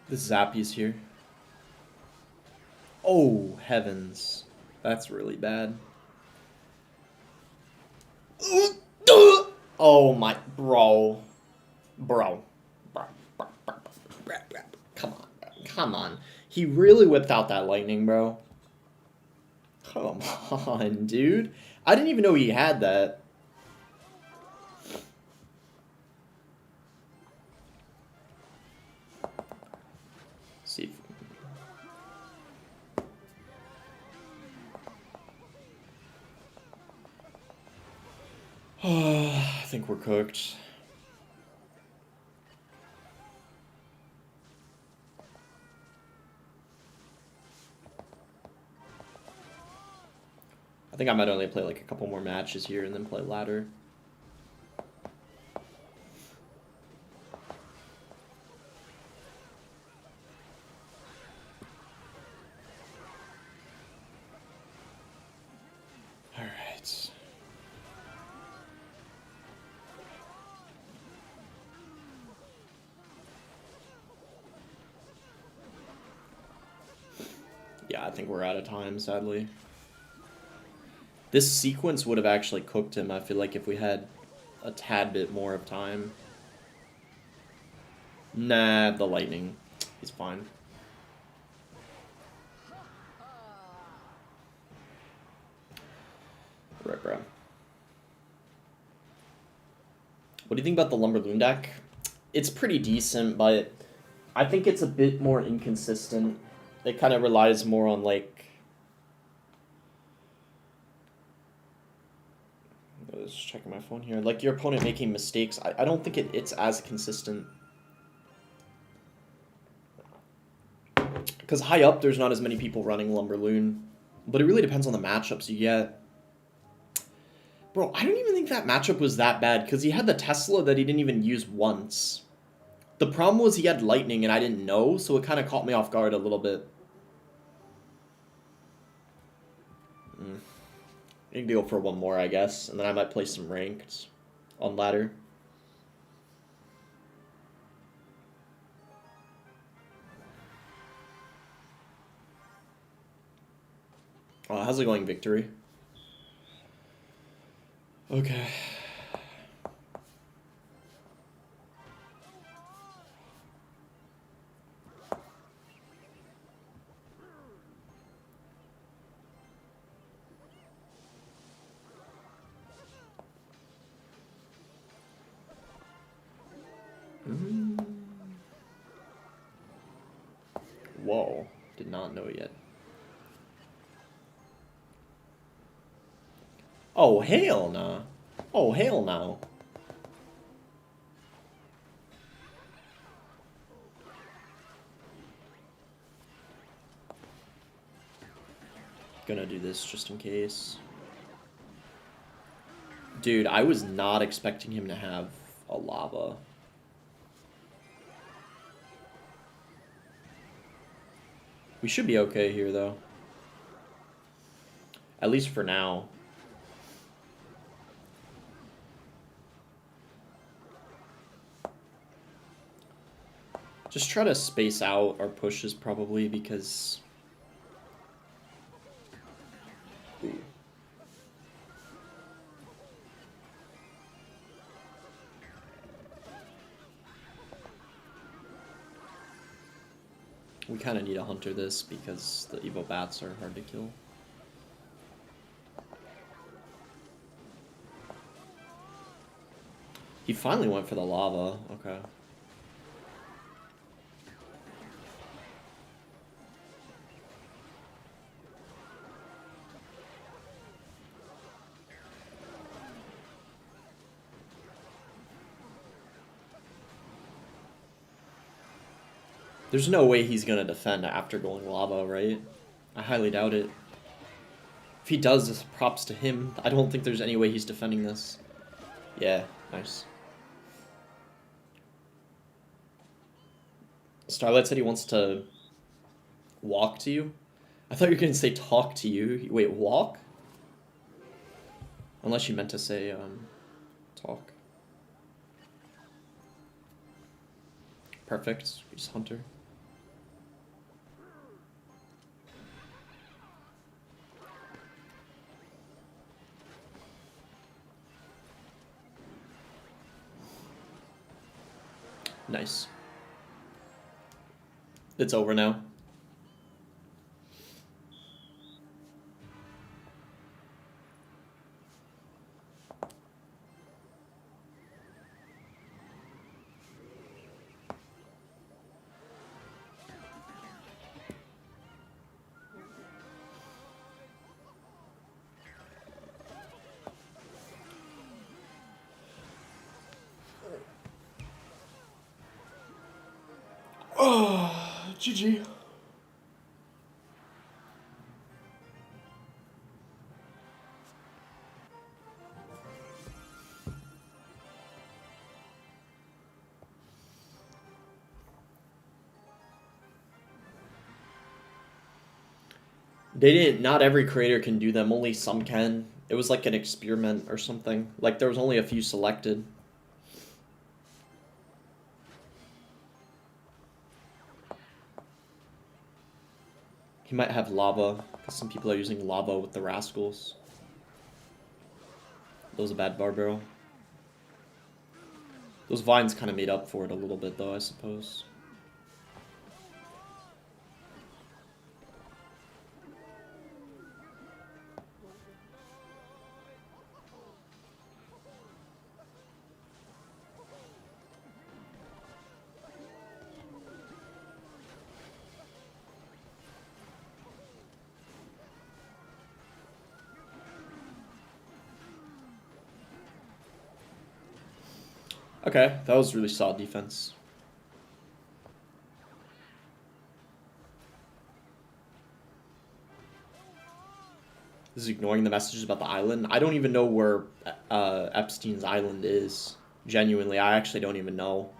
This Zappy's here. Oh, heavens. That's really bad. Oh my, bro. Bro. Come on, bro. Come on. He really whipped out that lightning, bro. Come on, dude. I didn't even know he had that. See if... I think we're cooked. I think I might only play like a couple more matches here and then play ladder. All right. Yeah, I think we're out of time, sadly. This sequence would have actually cooked him, I feel like, if we had a tad bit more of time. Nah, the lightning. He's fine. Right, bro. What do you think about the Lumberloon deck? It's pretty decent, but I think it's a bit more inconsistent. It kind of relies more on, like... I was checking my phone here. Like, your opponent making mistakes. I don't think it's as consistent. Because high up, there's not as many people running Lumberloon. But it really depends on the matchups you get. Bro, I don't even think that matchup was that bad, because he had the Tesla that he didn't even use once. The problem was he had Lightning, and I didn't know, so it kind of caught me off guard a little bit. I can go for one more, I guess, and then I might play some ranked on ladder. Oh, how's it going, Victory? Okay. Whoa, did not know yet. Oh, hell nah. Oh, hell no. Gonna do this just in case. Dude, I was not expecting him to have a lava. We should be okay here, though. At least for now. Just try to space out our pushes, probably, because... Ooh. We kind of need to hunter this because the Evo Bats are hard to kill. He finally went for the lava. Okay. There's no way he's gonna defend after going lava, right? I highly doubt it. If he does, props to him. I don't think there's any way he's defending this. Yeah, nice. Starlight said he wants to walk to you. I thought you were gonna say talk to you. Wait, walk? Unless you meant to say, talk. Perfect. Just hunter. Nice. It's over now. Oh, GG. They didn't. Not every creator can do them. Only some can. It was like an experiment or something. Like there was only a few selected. He might have lava, because some people are using lava with the Rascals. That was a bad bar barrel. Those vines kind of made up for it a little bit, though, I suppose. Okay, that was really solid defense. This is ignoring the messages about the island. I don't even know where Epstein's island is. Genuinely, I actually don't even know.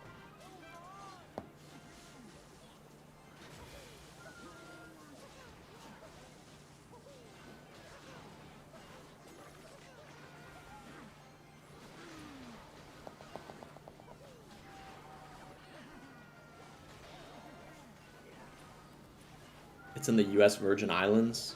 It's in the U.S. Virgin Islands.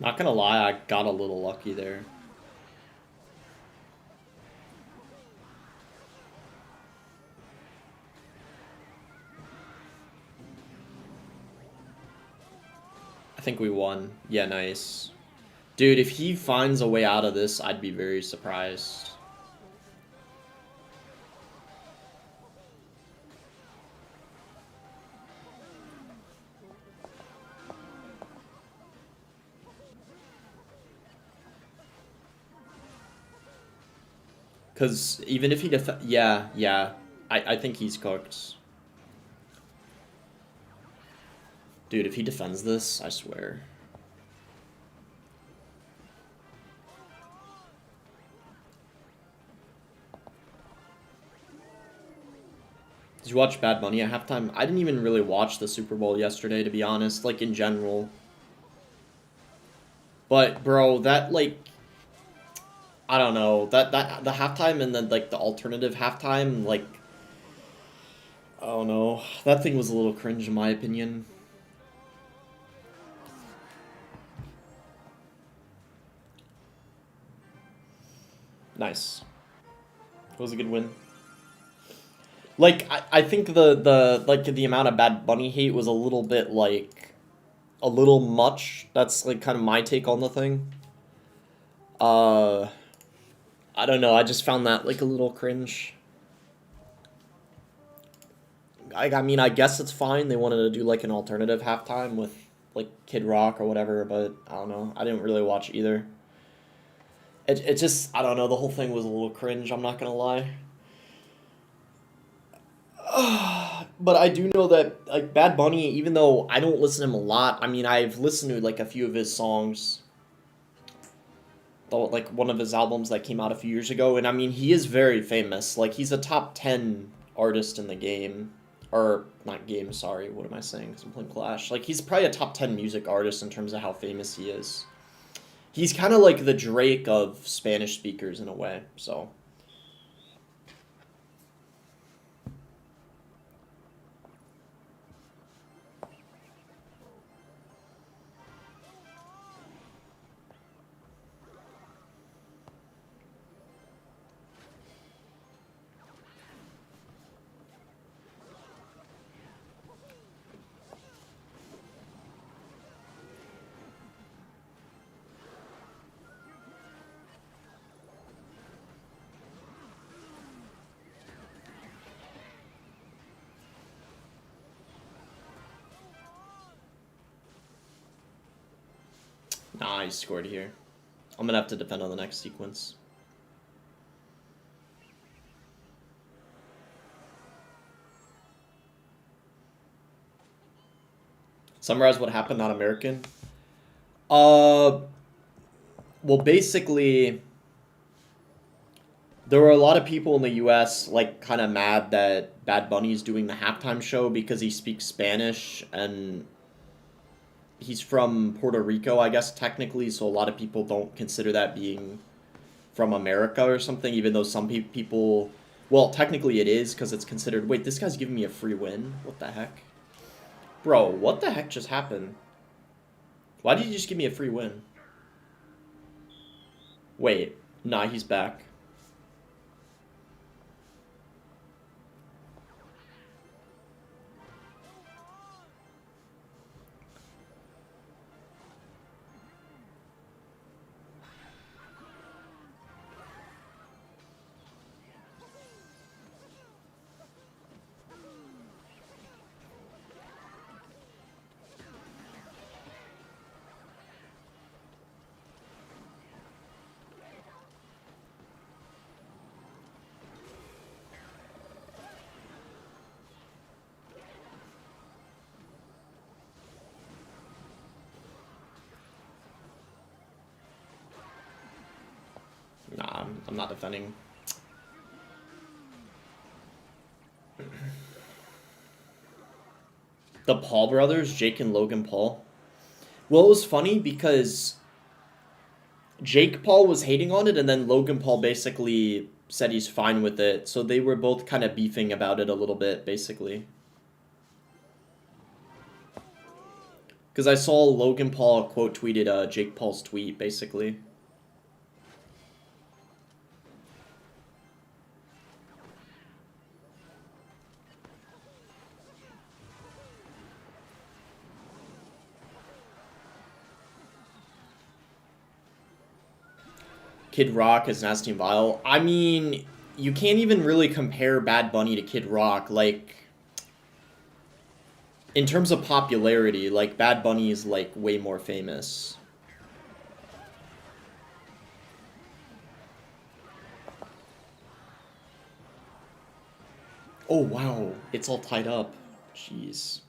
Not gonna lie, I got a little lucky there. I think we won. Yeah, nice. Dude, if he finds a way out of this, I'd be very surprised. Because even if he yeah. I think he's cooked. Dude, if he defends this, I swear. Did you watch Bad Bunny at halftime? I didn't even really watch the Super Bowl yesterday, to be honest, like, in general. But, bro, that, like... I don't know. That the halftime and then, like, the alternative halftime, like... I don't know. That thing was a little cringe, in my opinion. Nice. It was a good win. Like, I think the amount of Bad Bunny hate was a little bit, like, a little much. That's, like, kind of my take on the thing. I don't know, I just found that, like, a little cringe. I mean, I guess it's fine. They wanted to do, like, an alternative halftime with, like, Kid Rock or whatever, but I don't know. I didn't really watch either. It just, I don't know, the whole thing was a little cringe, I'm not gonna lie. But I do know that, like, Bad Bunny, even though I don't listen to him a lot, I mean, I've listened to, like, a few of his songs. like one of his albums that came out a few years ago, and I mean he is very famous. Like he's a top 10 artist in the game, or not game. Sorry, what am I saying? Because I'm playing Clash. Like he's probably a top 10 music artist in terms of how famous he is. He's kind of like the Drake of Spanish speakers in a way. So. Nah, he scored here. I'm gonna have to defend on the next sequence. Summarize what happened, not American. Well, basically, there were a lot of people in the U.S. like kind of mad that Bad Bunny is doing the halftime show because he speaks Spanish and he's from Puerto Rico, I guess technically. So a lot of people don't consider that being from America or something, even though some people, well, technically it is because it's considered. Wait, this guy's giving me a free win. What the heck, bro? What the heck just happened? Why did you just give me a free win? Wait, nah, he's back. Nah, I'm not defending. The Paul brothers, Jake and Logan Paul. Well, it was funny because Jake Paul was hating on it, and then Logan Paul basically said he's fine with it. So they were both kind of beefing about it a little bit, basically. Because I saw Logan Paul quote tweeted Jake Paul's tweet, basically. Kid Rock is Nasty and Vile. I mean, you can't even really compare Bad Bunny to Kid Rock. Like, in terms of popularity, like, Bad Bunny is, like, way more famous. Oh, wow. It's all tied up. Jeez.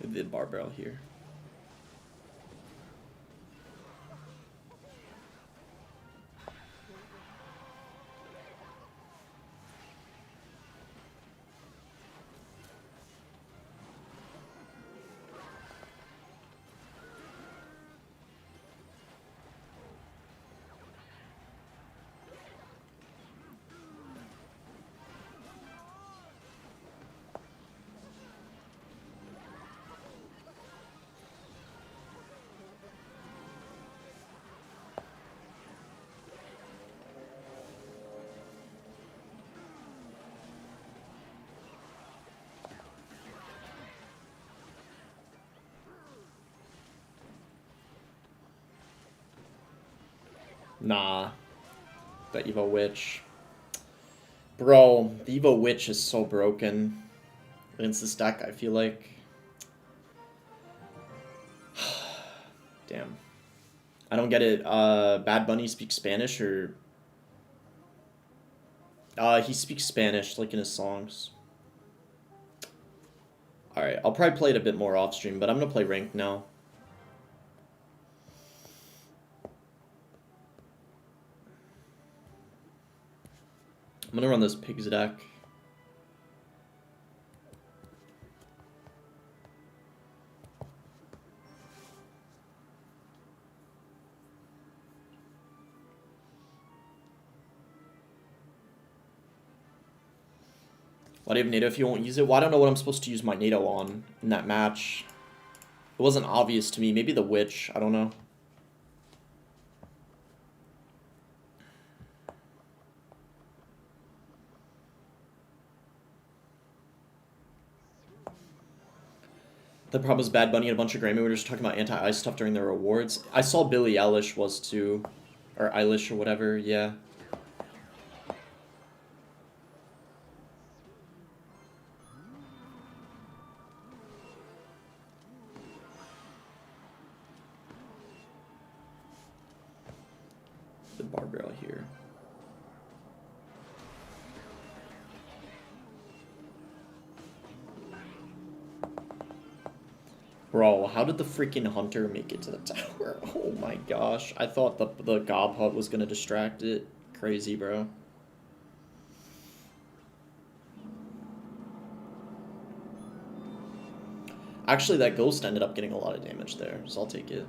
The barbell here. Nah. The Evo Witch. Bro, the Evo Witch is so broken against this deck, I feel like. Damn. I don't get it. Bad Bunny speaks Spanish, or... he speaks Spanish, like in his songs. Alright, I'll probably play it a bit more off stream, but I'm gonna play ranked now. I'm gonna run this Pigs deck. Why do you have NATO if you won't use it? Well, I don't know what I'm supposed to use my NATO on in that match. It wasn't obvious to me. Maybe the Witch. I don't know. The problem is Bad Bunny and a bunch of Grammy winners talking about anti-ice stuff during their awards. I saw Billie Eilish was too. Or Eilish or whatever, yeah. The Barbell here. Bro, how did the freaking Hunter make it to the tower? Oh my gosh. I thought the Gob Hut was gonna distract it. Crazy, bro. Actually, that Ghost ended up getting a lot of damage there, so I'll take it.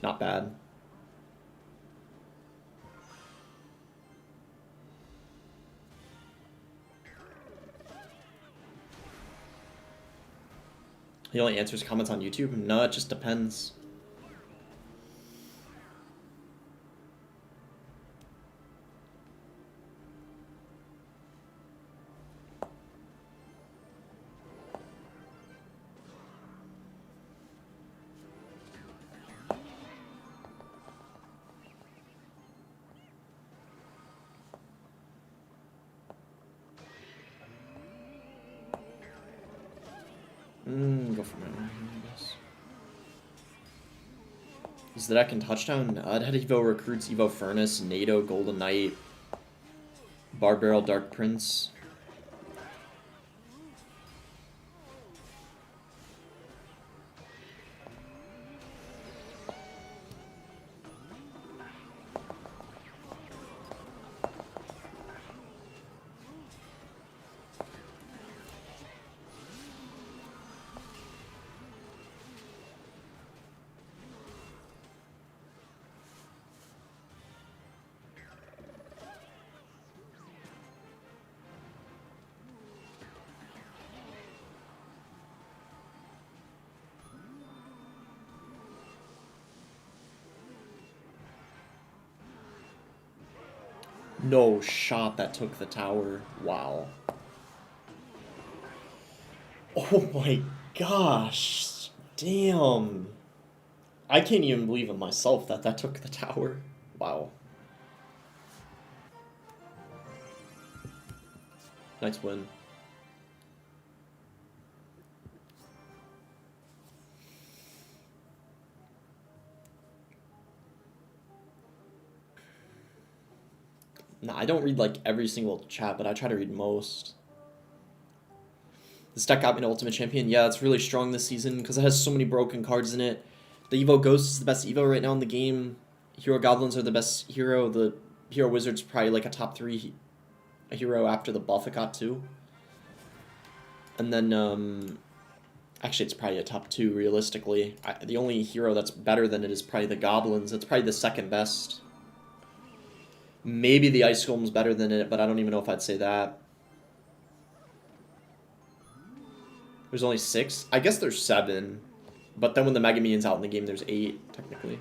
Not bad. He only answers comments on YouTube? No, it just depends. Go for mine, I guess. Is the deck in touchdown? It had Evo Recruits, Evo Furnace, NATO, Golden Knight, Barbarrel, Dark Prince. No shot that took the tower. Wow. Oh my gosh. Damn. I can't even believe in myself that that took the tower. Wow. Nice win. Nah, I don't read like every single chat, but I try to read most. This deck got me an Ultimate Champion. Yeah, it's really strong this season because it has so many broken cards in it. The Evo Ghost is the best Evo right now in the game. Hero Goblins are the best hero. The Hero Wizard's probably like a top 3 hero after the buff it got too. And then, actually it's probably a top 2 realistically. The only hero that's better than it is probably the Goblins. It's probably the second best. Maybe the Ice Golem's better than it, but I don't even know if I'd say that. There's only 6? I guess there's 7. But then when the Mega Minion's out in the game, there's 8, technically.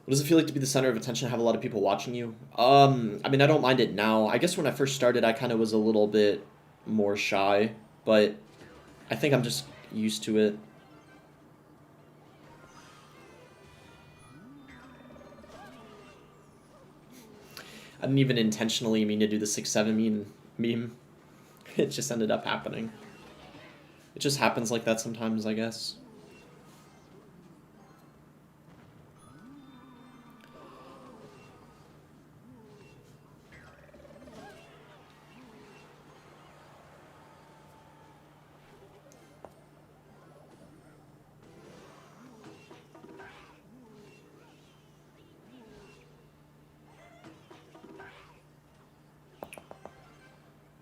What does it feel like to be the center of attention, have a lot of people watching you? I mean, I don't mind it now. I guess when I first started, I kind of was a little bit more shy, but I think I'm just used to it. I didn't even intentionally mean to do the 6-7 meme. It just ended up happening. It just happens like that sometimes, I guess.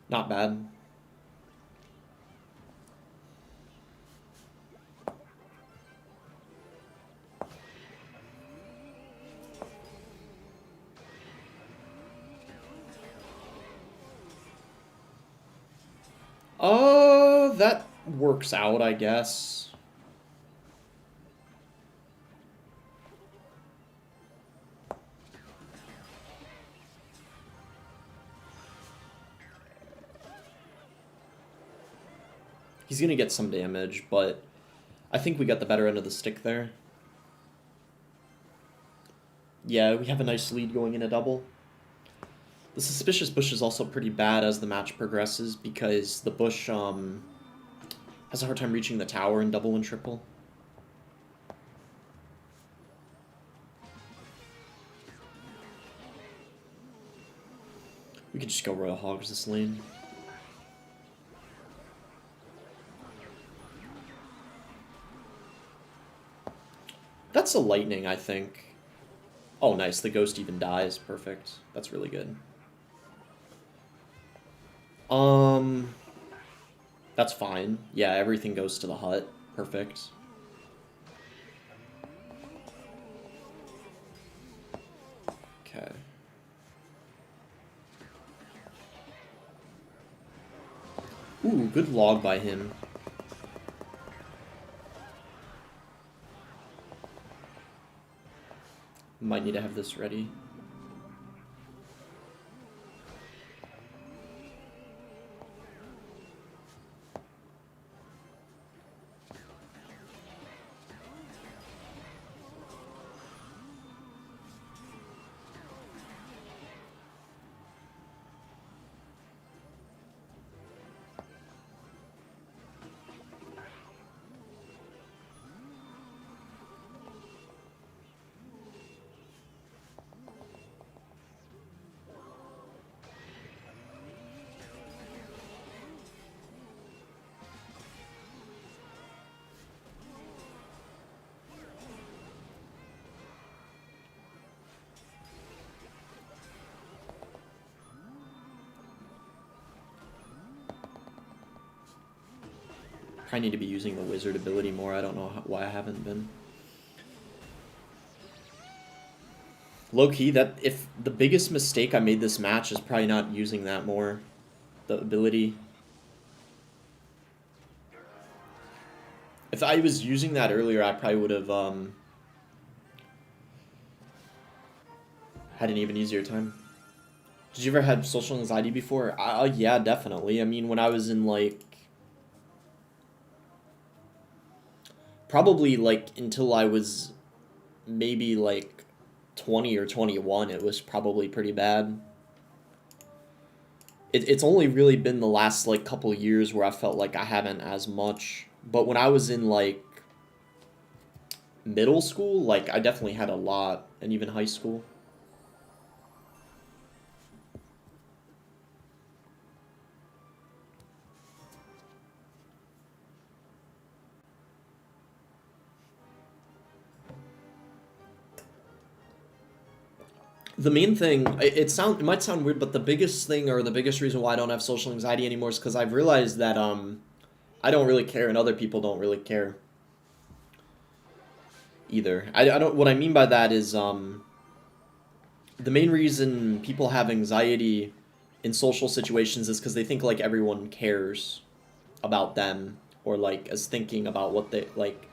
Not bad. That works out, I guess. He's gonna get some damage, but I think we got the better end of the stick there. Yeah, we have a nice lead going in a double. The suspicious bush is also pretty bad as the match progresses because the bush has a hard time reaching the tower in double and triple. We could just go Royal Hogs this lane. That's a lightning, I think. Oh, nice. The ghost even dies. Perfect. That's really good. That's fine. Yeah, everything goes to the hut. Perfect. Okay. Ooh, good log by him. Might need to have this ready. I need to be using the wizard ability more. I don't know why I haven't been. Low-key, that if the biggest mistake I made this match is probably not using that more. The ability. If I was using that earlier, I probably would have had an even easier time. Did you ever have social anxiety before? Yeah, definitely. I mean, when I was in like... Probably like until I was maybe like 20 or 21, it was probably pretty bad. It's only really been the last like couple years where I felt like I haven't as much. But when I was in like middle school, like I definitely had a lot, and even high school. The main thing, it might sound weird, but the biggest thing or the biggest reason why I don't have social anxiety anymore is because I've realized that I don't really care and other people don't really care either. I don't. What I mean by that is the main reason people have anxiety in social situations is because they think like everyone cares about them or like is thinking about what they like,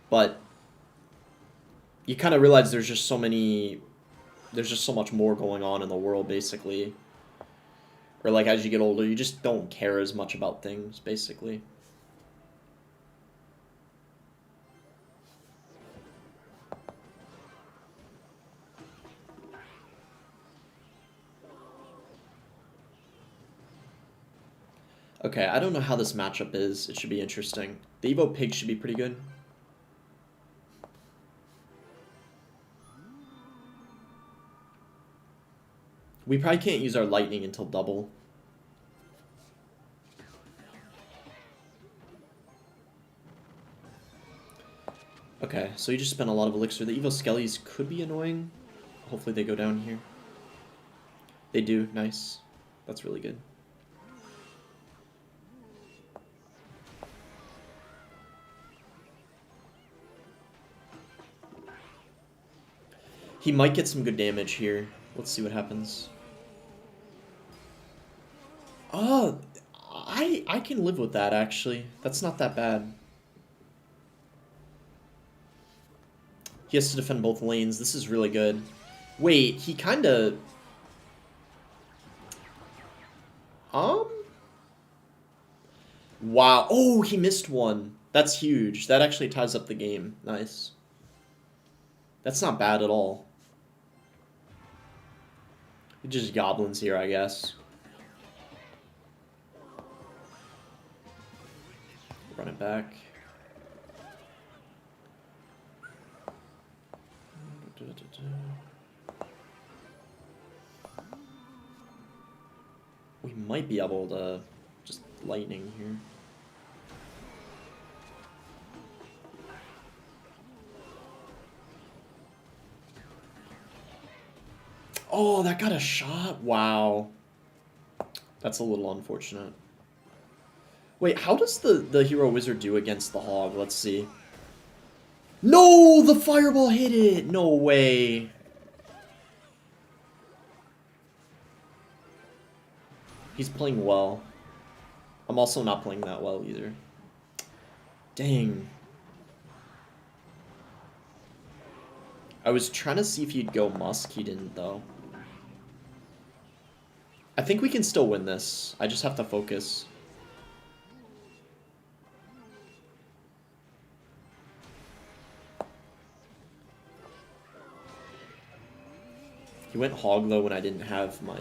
but you kind of realize there's just so much more going on in the world, basically. Or, like, as you get older, you just don't care as much about things, basically. Okay, I don't know how this matchup is. It should be interesting. The Evo Pig should be pretty good. We probably can't use our lightning until double. Okay, so you just spent a lot of elixir. The Evo Skellies could be annoying. Hopefully they go down here. They do. Nice. That's really good. He might get some good damage here. Let's see what happens. Oh, I can live with that, actually. That's not that bad. He has to defend both lanes. This is really good. Wait, he kind of... Wow. Oh, he missed one. That's huge. That actually ties up the game. Nice. That's not bad at all. Just goblins here, I guess. Run it back. We might be able to just lightning here. Oh, that got a shot? Wow. That's a little unfortunate. Wait, how does the Hero Wizard do against the Hog? Let's see. No! The Fireball hit it! No way. He's playing well. I'm also not playing that well either. Dang. I was trying to see if he'd go Musk. He didn't, though. I think we can still win this. I just have to focus. He went Hog, though, when I didn't have my...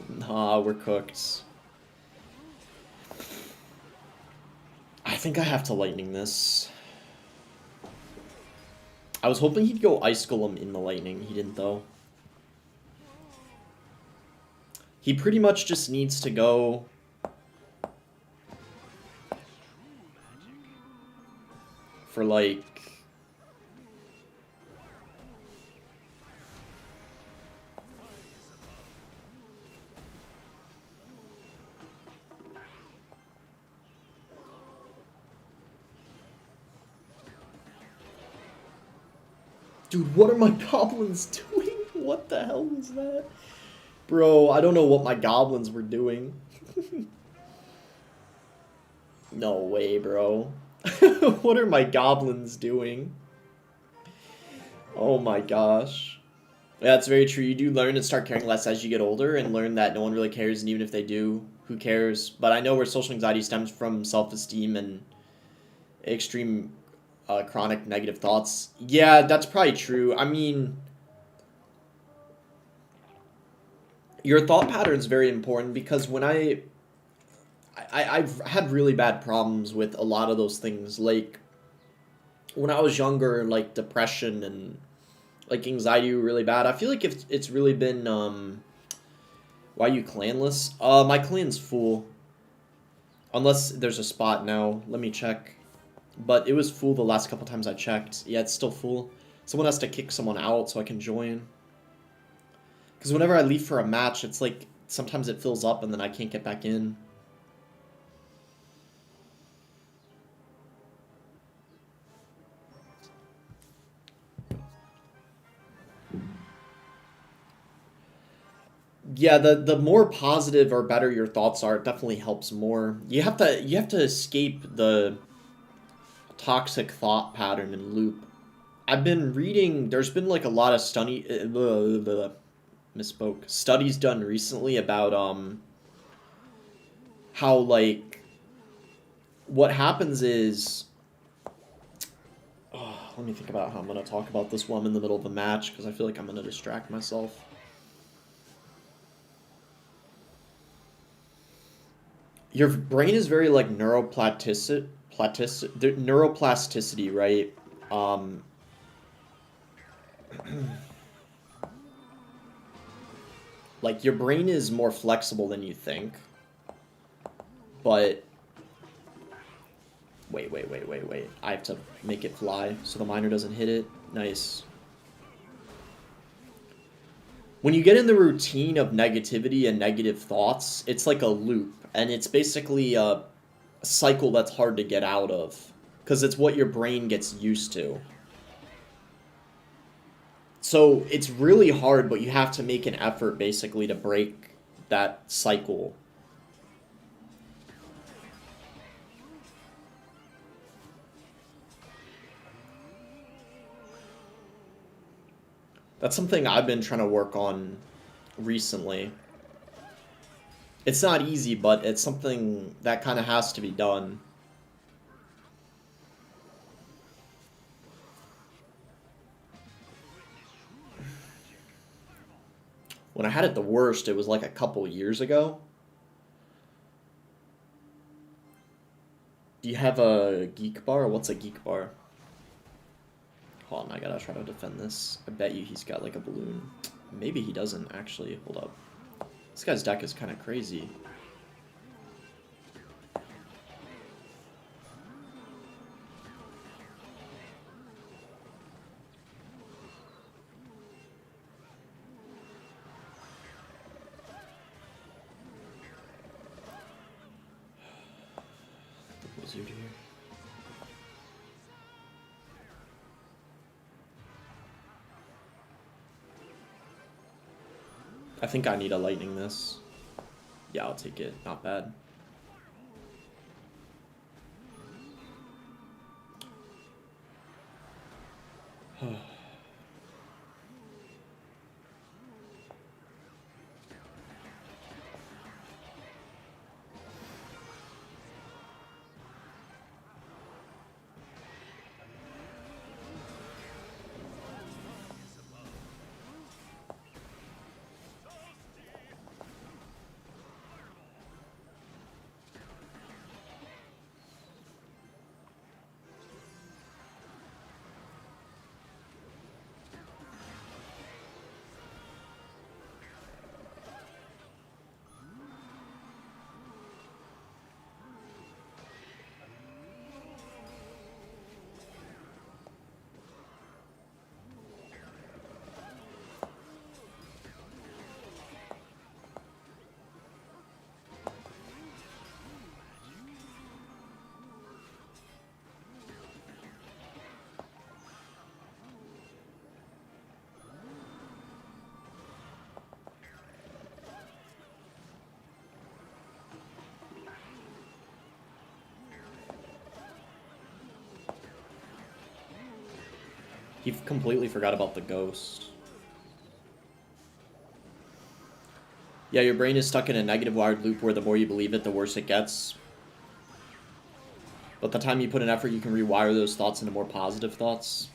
Nah, we're cooked. I think I have to lightning this. I was hoping he'd go Ice Golem in the lightning. He didn't, though. He pretty much just needs to go... for, like... Dude, what are my goblins doing? What the hell was that? Bro, I don't know what my goblins were doing. No way, bro. What are my goblins doing? Oh my gosh. Yeah, it's very true. You do learn and start caring less as you get older and learn that no one really cares, and even if they do, who cares? But I know where social anxiety stems from self-esteem and extreme chronic negative thoughts. Yeah, that's probably true. I mean, your thought pattern is very important because when I've had really bad problems with a lot of those things. Like, when I was younger, like, depression and, like, anxiety were really bad. I feel like if it's really been, why are you clanless? My clan's full. Unless there's a spot now. Let me check. But it was full the last couple times I checked. Yeah, it's still full. Someone has to kick someone out so I can join. Because whenever I leave for a match, it's like, sometimes it fills up and then I can't get back in. Yeah, the more positive or better your thoughts are, it definitely helps more. You have to escape the toxic thought pattern and loop. I've been reading, there's been like a lot of misspoke, studies done recently about how like what happens is, oh, let me think about how I'm going to talk about this while I'm in the middle of a match, because I feel like I'm going to distract myself. Your brain is very like neuroplasticity, right? Like your brain is more flexible than you think, but wait. I have to make it fly so the miner doesn't hit it. Nice. When you get in the routine of negativity and negative thoughts, it's like a loop, and it's basically a cycle that's hard to get out of, because it's what your brain gets used to. So it's really hard, but you have to make an effort basically to break that cycle. That's something I've been trying to work on recently. It's not easy, but it's something that kind of has to be done. When I had it the worst, it was like a couple years ago. Do you have a geek bar? What's a geek bar? Hold on, I gotta try to defend this. I bet you he's got like a balloon. Maybe he doesn't, actually. Hold up. This guy's deck is kind of crazy. The wizard here. I think I need a lightning this. Yeah, I'll take it. Not bad. He completely forgot about the ghost. Yeah, your brain is stuck in a negative wired loop where the more you believe it, the worse it gets. But the time you put in effort, you can rewire those thoughts into more positive thoughts.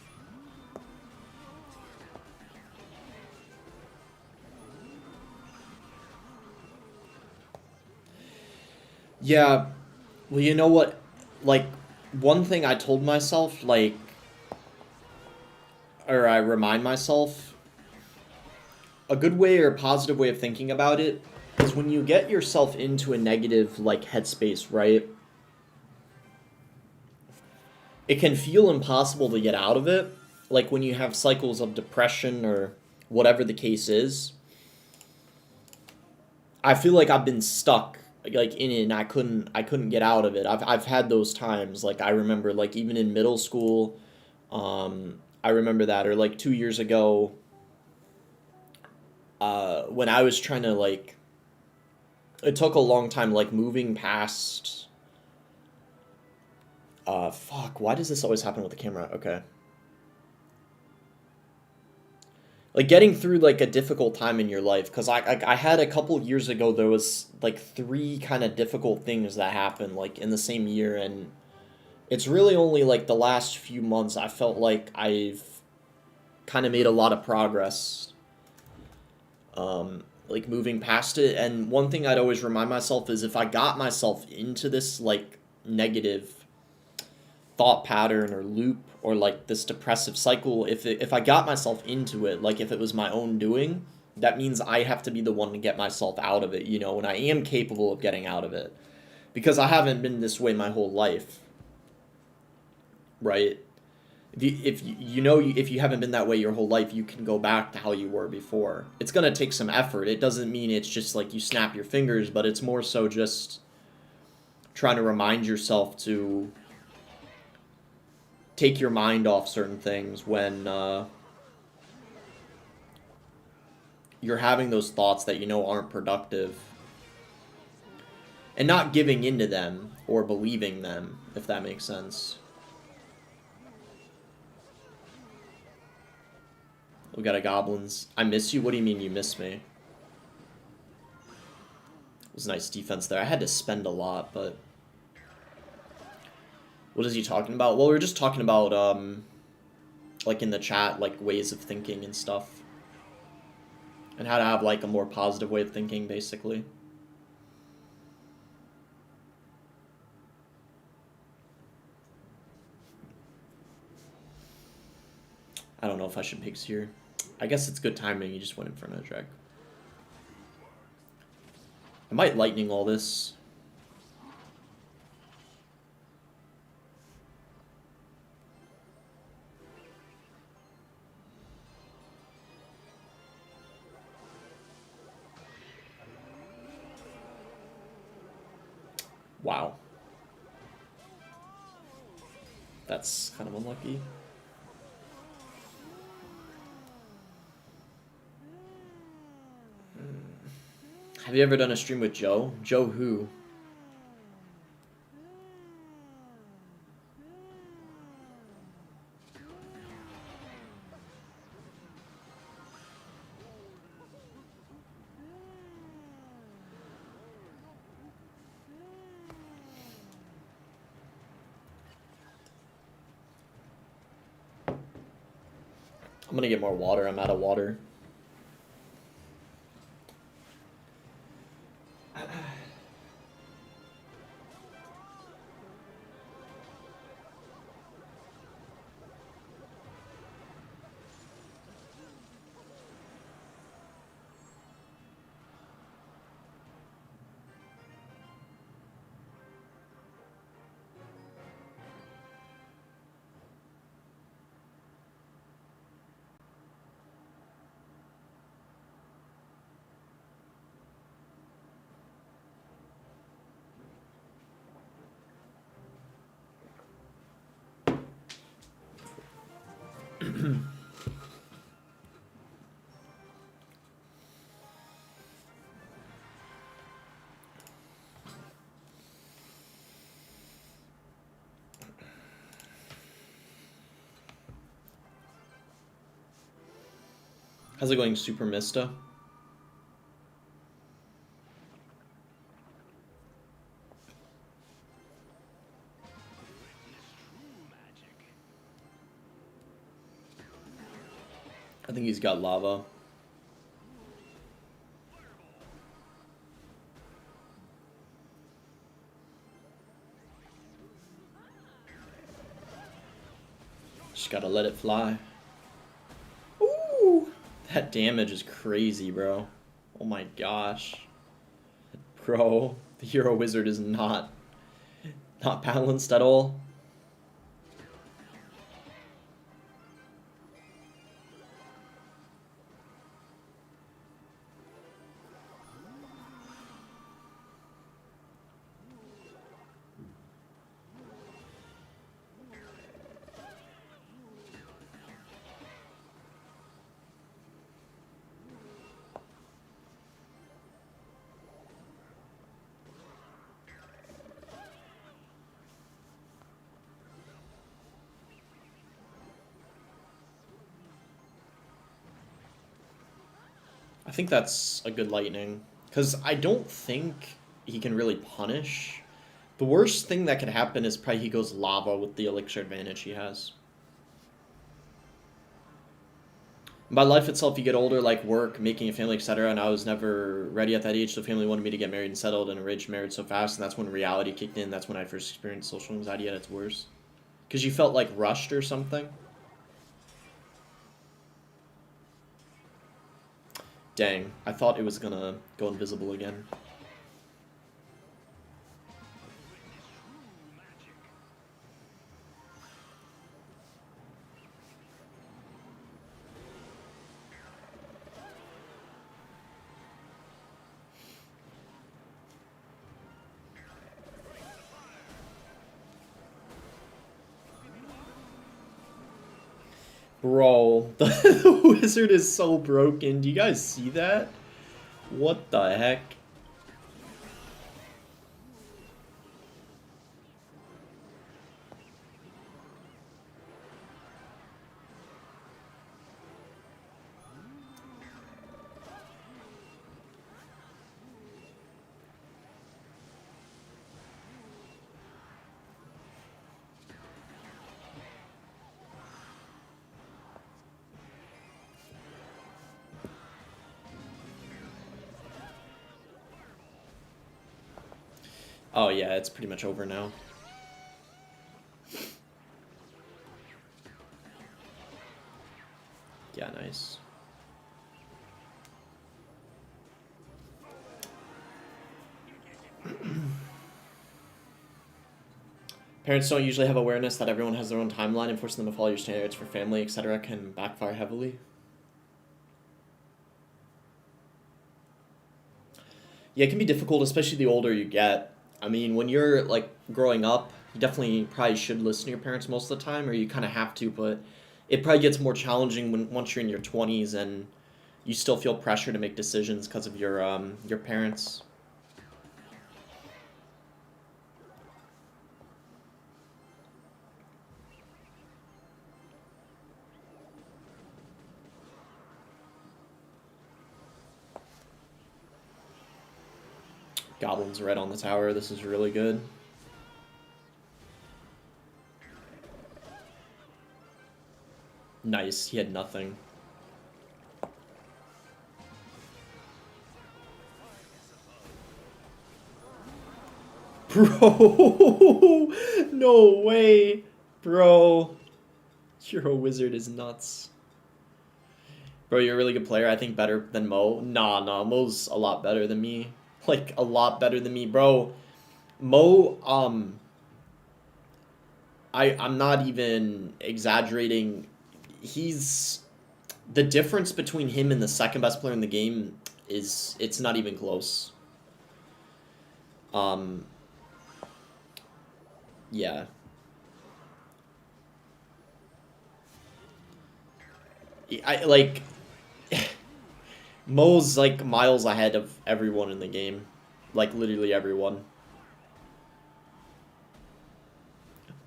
Yeah, well, you know what? Like, one thing I told myself, like, or I remind myself, a good way or a positive way of thinking about it is when you get yourself into a negative, like, headspace, right? It can feel impossible to get out of it. Like when you have cycles of depression or whatever the case is. I feel like I've been stuck like in it and I couldn't get out of it. I've had those times. Like I remember like even in middle school, I remember that, or like 2 years ago, when I was trying to like, it took a long time like moving past Fuck, why does this always happen with the camera? Okay. Like getting through like a difficult time in your life, because I had a couple years ago, there was like three kind of difficult things that happened like in the same year, and it's really only like the last few months I felt like I've kind of made a lot of progress, like moving past it. And one thing I'd always remind myself is if I got myself into this like negative thought pattern or loop or like this depressive cycle, if I got myself into it, like if it was my own doing, that means I have to be the one to get myself out of it, you know, and I am capable of getting out of it because I haven't been this way my whole life, right? If you haven't been that way your whole life, you can go back to how you were before. It's gonna take some effort. It doesn't mean it's just like you snap your fingers, but it's more so just trying to remind yourself to take your mind off certain things when you're having those thoughts that you know aren't productive, and not giving into them or believing them, if that makes sense. We got a goblins. I miss you? What do you mean you miss me? It was nice defense there. I had to spend a lot, but... What is he talking about? Well, we were just talking about, like in the chat, like ways of thinking and stuff. And how to have like a more positive way of thinking, basically. I don't know if I should pigs here. I guess it's good timing. You just went in front of the track. I might lightning all this. Wow. That's kind of unlucky. Have you ever done a stream with Joe? Joe who? I'm gonna get more water. I'm out of water. How's it going, Super Mista? I think he's got lava. Just gotta let it fly. Ooh! That damage is crazy, bro. Oh my gosh. Bro, the Hero Wizard is not balanced at all. I think that's a good lightning. Because I don't think he can really punish. The worst thing that could happen is probably he goes lava with the elixir advantage he has. By life itself, you get older, like work, making a family, etc. And I was never ready at that age. So family wanted me to get married and settled, and arranged marriage so fast. And that's when reality kicked in. That's when I first experienced social anxiety at its worst. Because you felt like rushed or something. Dang, I thought it was gonna go invisible again. Bro, the wizard is so broken. Do you guys see that? What the heck? Oh yeah, it's pretty much over now. Yeah, nice. Parents don't usually have awareness that everyone has their own timeline, and forcing them to follow your standards for family, etc. can backfire heavily. Yeah, it can be difficult, especially the older you get. I mean, when you're like growing up, you definitely probably should listen to your parents most of the time, or you kind of have to. But it probably gets more challenging when once you're in your 20s and you still feel pressure to make decisions because of your parents. Goblins right on the tower. This is really good. Nice. He had nothing. Bro! No way! Bro. Your wizard is nuts. Bro, you're a really good player. I think better than Mo. Nah, Mo's a lot better than me. Like, a lot better than me. Bro, Mo, I'm not even exaggerating. He's... The difference between him and the second best player in the game is... It's not even close. Yeah. Like... Mo's, like, miles ahead of everyone in the game. Like, literally everyone.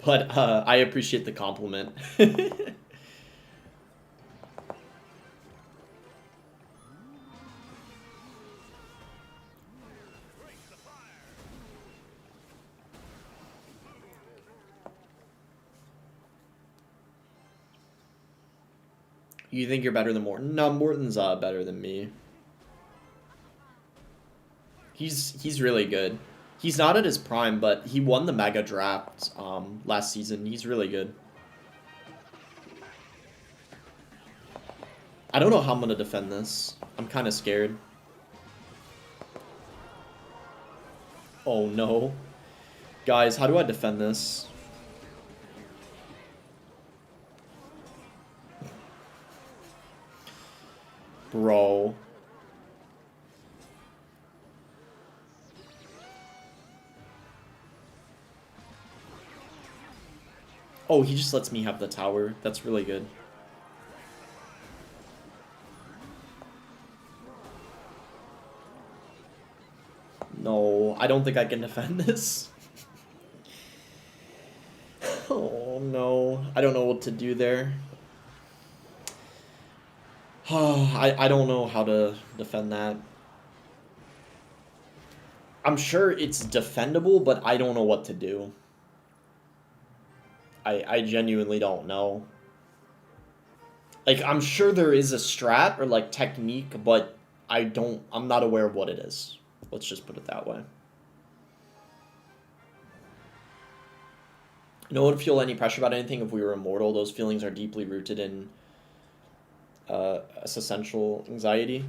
But, I appreciate the compliment. You think you're better than Morton? No, Morton's better than me. He's really good. He's not at his prime, but he won the Mega Draft last season. He's really good. I don't know how I'm gonna defend this. I'm kind of scared. Oh no. Guys, how do I defend this? Bro. Oh, he just lets me have the tower. That's really good. No, I don't think I can defend this. Oh no, I don't know what to do there. I don't know how to defend that. I'm sure it's defendable, but I don't know what to do. I genuinely don't know. Like, I'm sure there is a strat or, like, technique, but I'm not aware of what it is. Let's just put it that way. No one would feel any pressure about anything if we were immortal. Those feelings are deeply rooted in essential anxiety.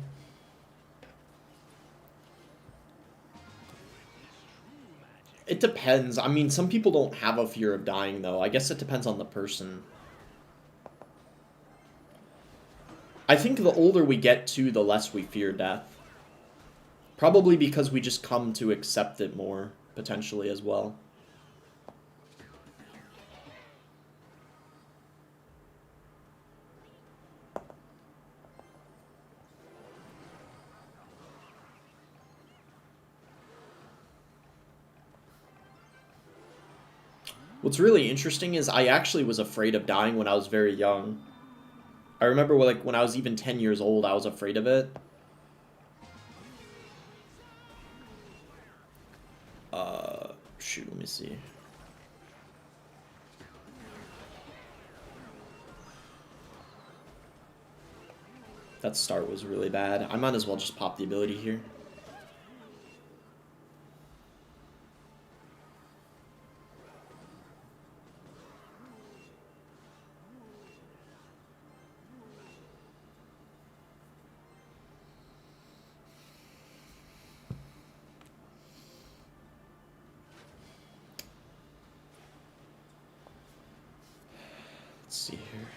It depends. I mean, some people don't have a fear of dying, though. I guess it depends on the person. I think the older we get to, the less we fear death. Probably because we just come to accept it more, potentially, as well. What's really interesting is I actually was afraid of dying when I was very young. I remember like when I was even 10 years old, I was afraid of it. Shoot, let me see. That start was really bad. I might as well just pop the ability here. Let's see here.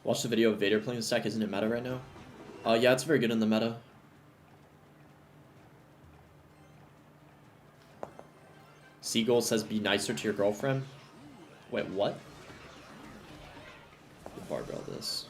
Watch the video of Vader playing the stack. Isn't it meta right now? Yeah, it's very good in the meta. Seagull says be nicer to your girlfriend. Wait, what? Barbell this.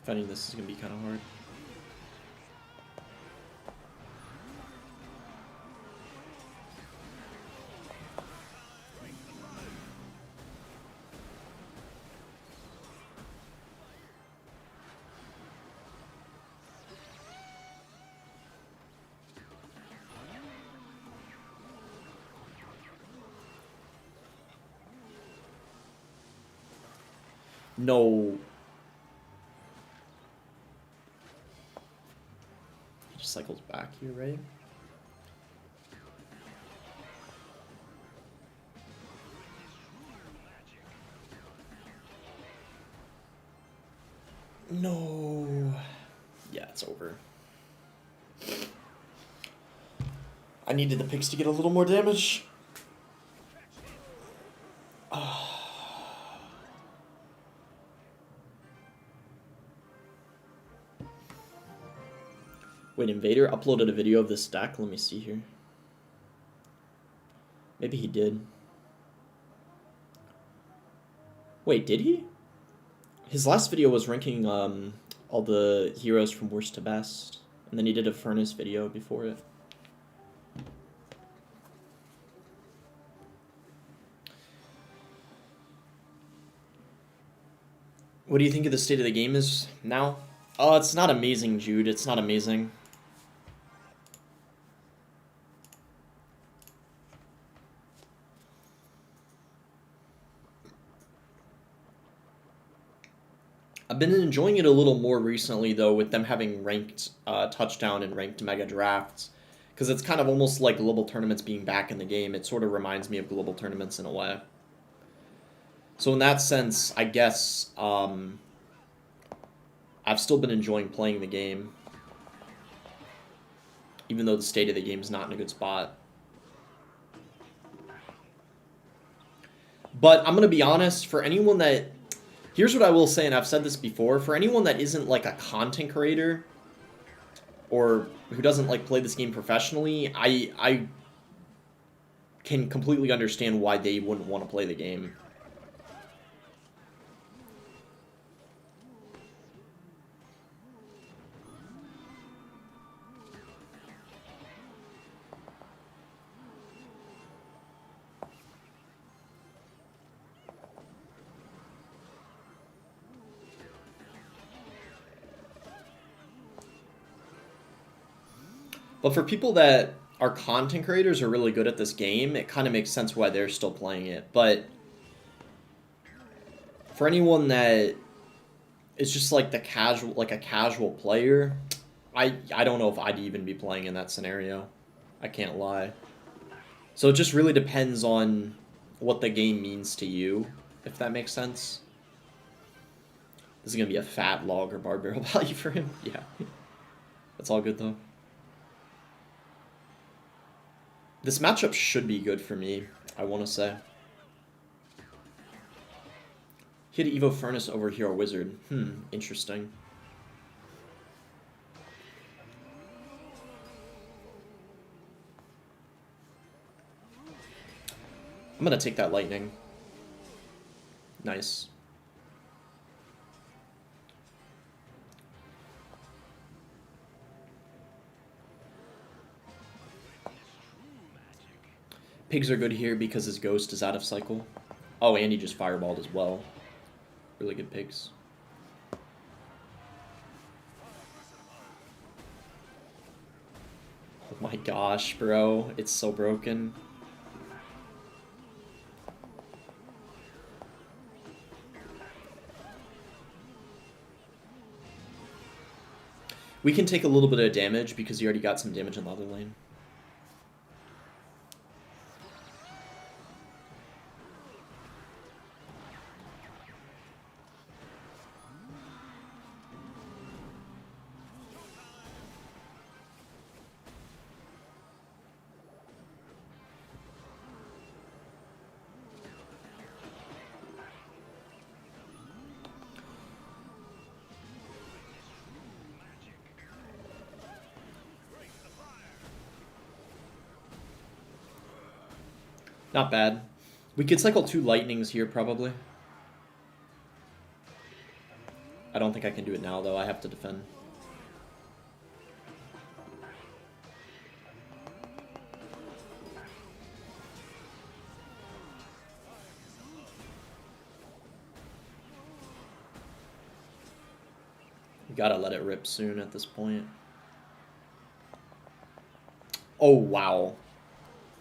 Defending this is going to be kind of hard. No. He just cycles back here, right? No. Yeah, it's over. I needed the picks to get a little more damage. Wait, Invader uploaded a video of this stack? Let me see here. Maybe he did. Wait, did he? His last video was ranking all the heroes from worst to best. And then he did a Furnace video before it. What do you think of the state of the game is now? Oh, it's not amazing, Jude. It's not amazing. I've been enjoying it a little more recently, though, with them having ranked touchdown and ranked mega drafts. Because it's kind of almost like global tournaments being back in the game. It sort of reminds me of global tournaments in a way. So in that sense, I guess I've still been enjoying playing the game. Even though the state of the game is not in a good spot. But I'm going to be honest, for anyone that... Here's what I will say, and I've said this before. For anyone that isn't like a content creator or who doesn't like play this game professionally, I can completely understand why they wouldn't want to play the game. But for people that are content creators or really good at this game, it kind of makes sense why they're still playing it. But for anyone that is just like a casual player, I don't know if I'd even be playing in that scenario. I can't lie. So it just really depends on what the game means to you, if that makes sense. This is going to be a fat log or bar barrel value for him. Yeah. That's all good, though. This matchup should be good for me, I want to say. He had Evo Furnace over Hero Wizard. Interesting. I'm going to take that Lightning. Nice. Pigs are good here because his Ghost is out of cycle. Oh, and he just fireballed as well. Really good pigs. Oh my gosh, bro. It's so broken. We can take a little bit of damage because he already got some damage in the other lane. Not bad. We could cycle 2 lightnings here, probably. I don't think I can do it now, though. I have to defend. We gotta let it rip soon at this point. Oh, wow.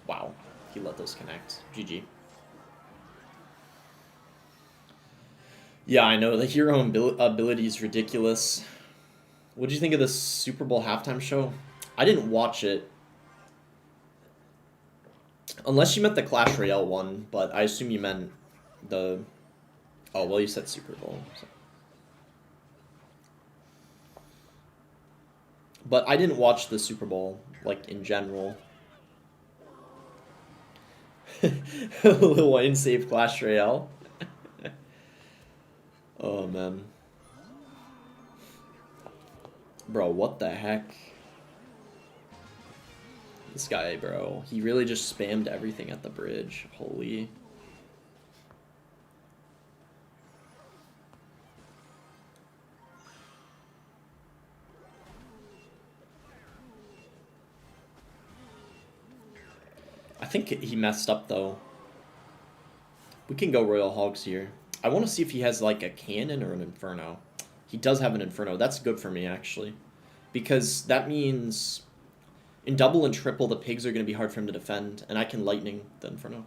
Wow. He let those connect. GG. Yeah, I know. The hero ability is ridiculous. What did you think of the Super Bowl halftime show? I didn't watch it. Unless you meant the Clash Royale one, but I assume you meant the... Oh, well, you said Super Bowl. So. But I didn't watch the Super Bowl, like, in general. Lil Wayne saved Clash Royale. Oh, man. Bro, what the heck? This guy, bro. He really just spammed everything at the bridge. Holy. I think he messed up, though. We can go Royal Hogs here. I want to see if he has, like, a cannon or an Inferno. He does have an Inferno. That's good for me, actually. Because that means in double and triple, the pigs are going to be hard for him to defend, and I can Lightning the Inferno.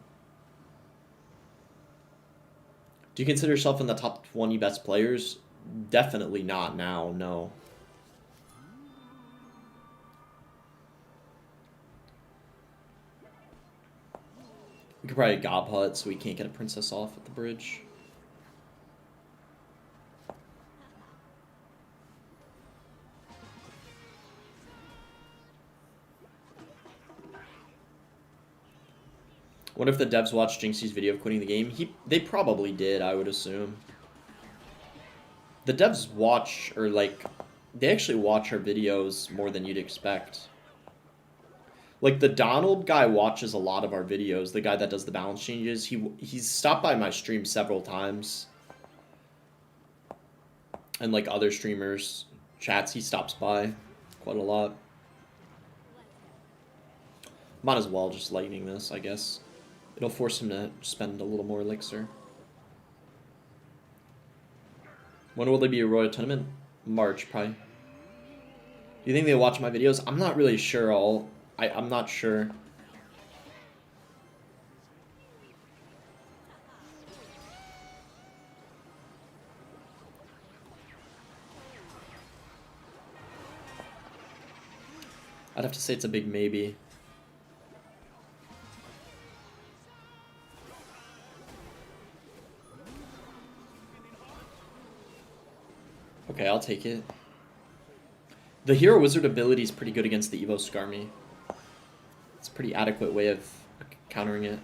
Do you consider yourself in the top 20 best players? Definitely not now, no. We could probably gob hut so we can't get a princess off at the bridge. What if the devs watched Jinxie's video of quitting the game? They probably did, I would assume. The devs watch, or like, they actually watch our videos more than you'd expect. Like, the Donald guy watches a lot of our videos, the guy that does the balance changes. He's stopped by my stream several times. And like other streamers' chats, he stops by quite a lot. Might as well just lightning this, I guess. It'll force him to spend a little more elixir. When will there be a Royal Tournament? March, probably. Do you think they watch my videos? I'm not really sure. I'm not sure. I'd have to say it's a big maybe. Okay, I'll take it. The Hero Wizard ability is pretty good against the Evo Skarmy. It's a pretty adequate way of countering it.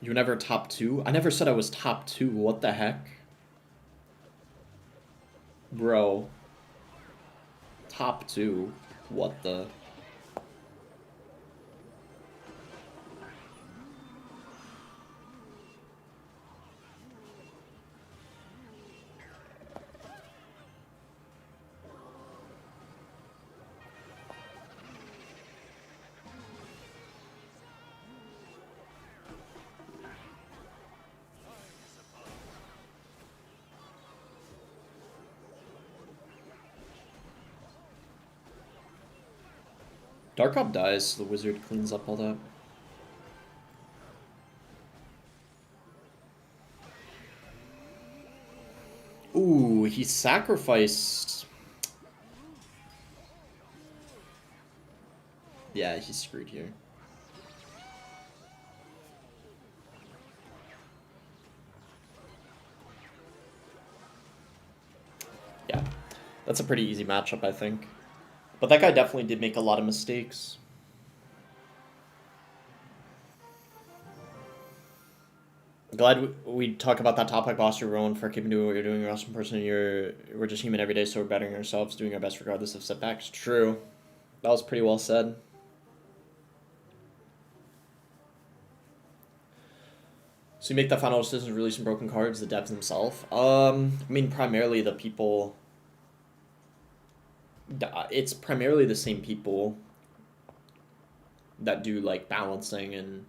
You were never top 2? I never said I was top 2. What the heck? Bro. Top 2. What the... Darkop dies, so the wizard cleans up all that. Ooh, he sacrificed... Yeah, he's screwed here. Yeah, that's a pretty easy matchup, I think. But that guy definitely did make a lot of mistakes. Glad we talk about that topic, boss. You're rolling for keeping doing what you're doing. You're an awesome person. We're just human every day, so we're bettering ourselves, doing our best regardless of setbacks. True. That was pretty well said. So you make that final decision releasing broken cards, the devs themselves? I mean, primarily the people... It's primarily the same people that do, like, balancing and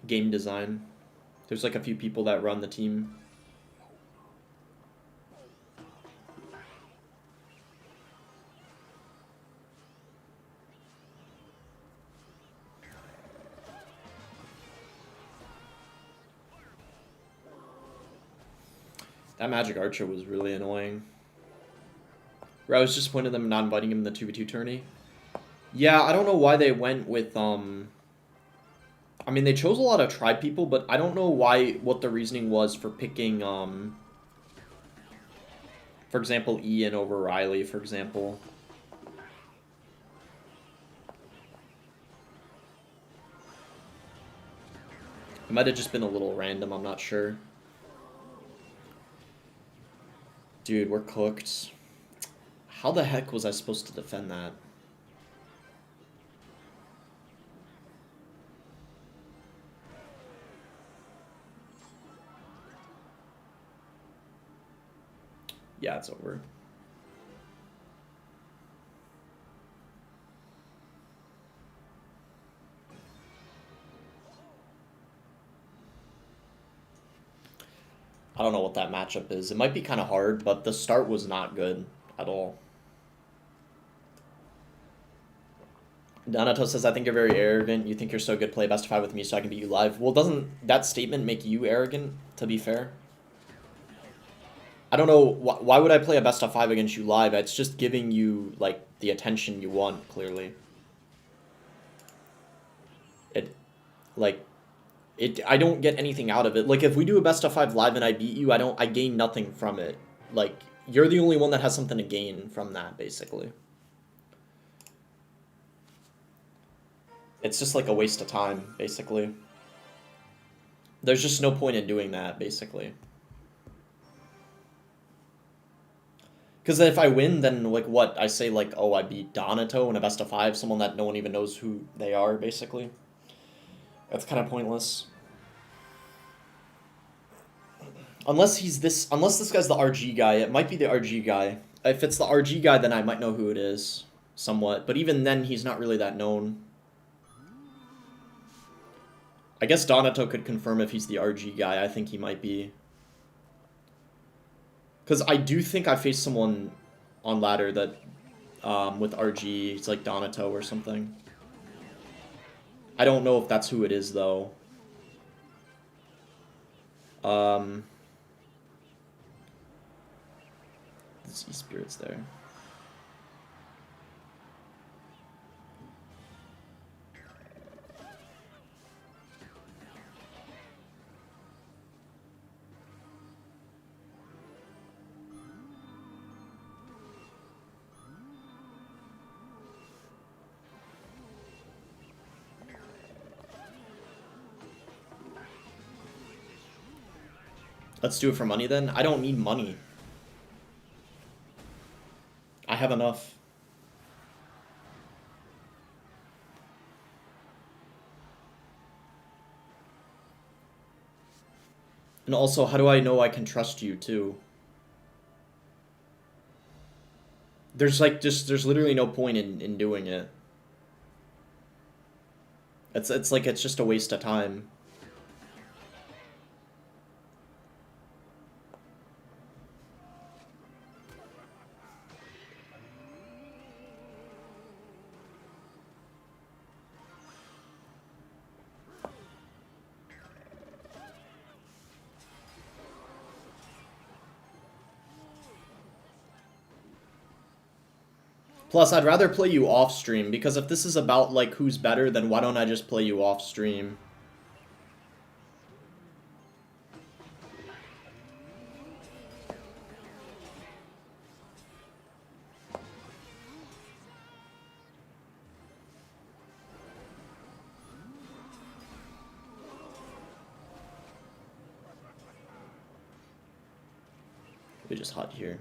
game design. There's, like, a few people that run the team. That Magic Archer was really annoying. Where I was disappointed them not inviting him in the 2v2 tourney. Yeah, I don't know why they went with, I mean, they chose a lot of tribe people, but I don't know what the reasoning was for picking, for example, Ian over Riley, for example. It might have just been a little random, I'm not sure. Dude, we're cooked. How the heck was I supposed to defend that? Yeah, it's over. don't know what that matchup is. It might be kind of hard, but the start was not good at all. Donato says, I think you're very arrogant. You think you're so good, play best of 5 with me so I can beat you live. Well, doesn't that statement make you arrogant, to be fair? I don't know, why would I play a best of 5 against you live? It's just giving you, like, the attention you want, clearly. I don't get anything out of it. Like, if we do a best of 5 live and I beat you, I gain nothing from it. Like, you're the only one that has something to gain from that, basically. It's just like a waste of time, basically. There's just no point in doing that, basically. Because if I win, then, like, what? I say, like, oh, I beat Donato in a best of 5, someone that no one even knows who they are, basically. That's kind of pointless. Unless this guy's the RG guy, it might be the RG guy. If it's the RG guy, then I might know who it is, somewhat. But even then, he's not really that known. I guess Donato could confirm if he's the RG guy. I think he might be. Because I do think I faced someone on ladder that, with RG, it's like Donato or something. I don't know if that's who it is, though. The Sea Spirit's there. Let's do it for money then. I don't need money. I have enough. And also, how do I know I can trust you too? There's like there's literally no point in doing it. It's like it's just a waste of time. Plus, I'd rather play you off stream, because if this is about, like, who's better, then why don't I just play you off stream? We just hot here.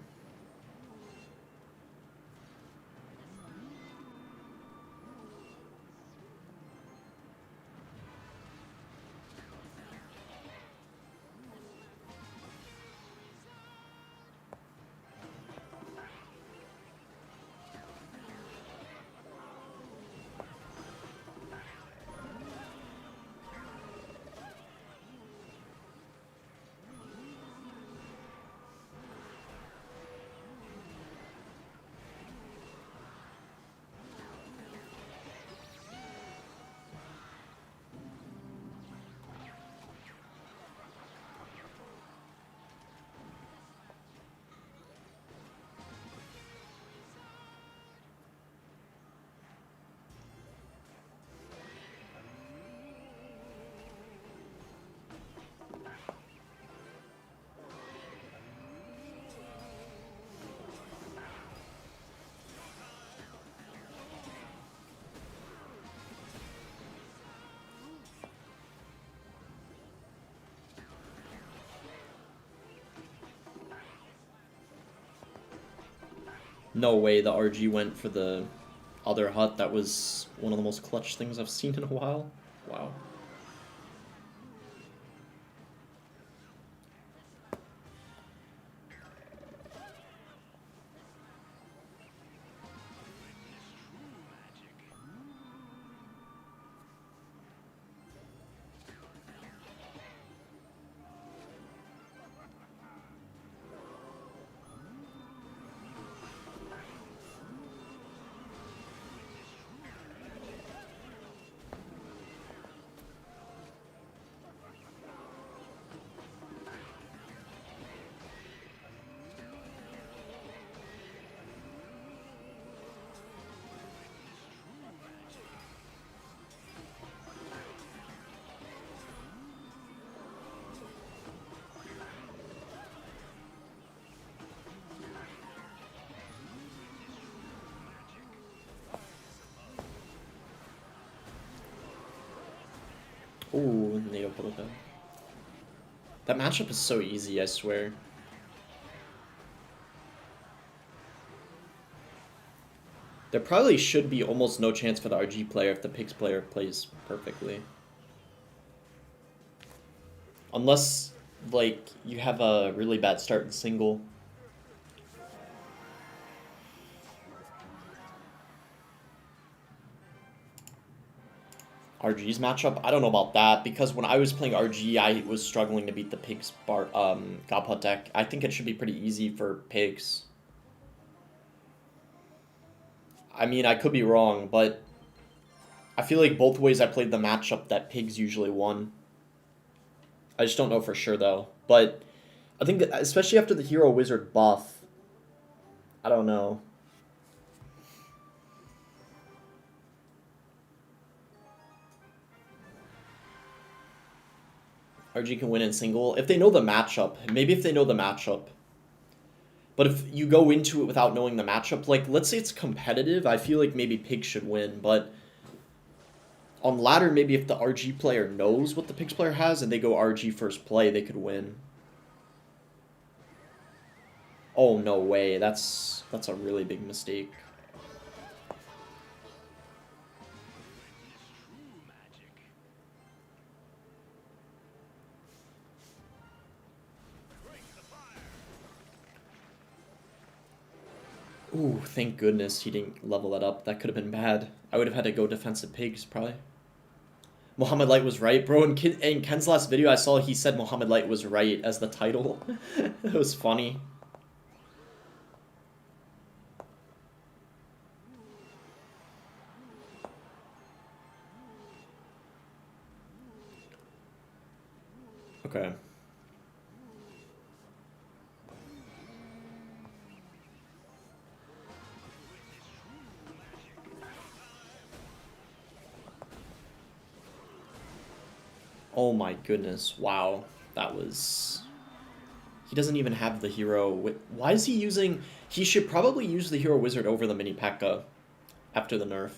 No way the RG went for the other hut. That was one of the most clutch things I've seen in a while. Wow. Ooh, NATO Polka. That matchup is so easy, I swear. There probably should be almost no chance for the RG player if the Pigs player plays perfectly. Unless, like, you have a really bad start in single. RG's matchup? I don't know about that, because when I was playing RG, I was struggling to beat the Pigs Godpot deck. I think it should be pretty easy for Pigs. I mean, I could be wrong, but I feel like both ways I played the matchup that Pigs usually won. I just don't know for sure, though. But I think, especially after the Hero Wizard buff, I don't know. RG can win in single. If they know the matchup. Maybe if they know the matchup. But if you go into it without knowing the matchup, like, let's say it's competitive, I feel like maybe Pigs should win, but on ladder, maybe if the RG player knows what the Pigs player has and they go RG first play, they could win. Oh, no way. That's a really big mistake. Ooh, thank goodness he didn't level that up. That could have been bad. I would have had to go defensive Pigs, probably. Mohamed Light was right. Bro, in Ken's last video, I saw he said Mohamed Light was right as the title. It was funny. Okay. Oh my goodness, wow. That was... He doesn't even have the hero... Why is he using... He should probably use the Hero Wizard over the Mini P.E.K.K.A. after the nerf.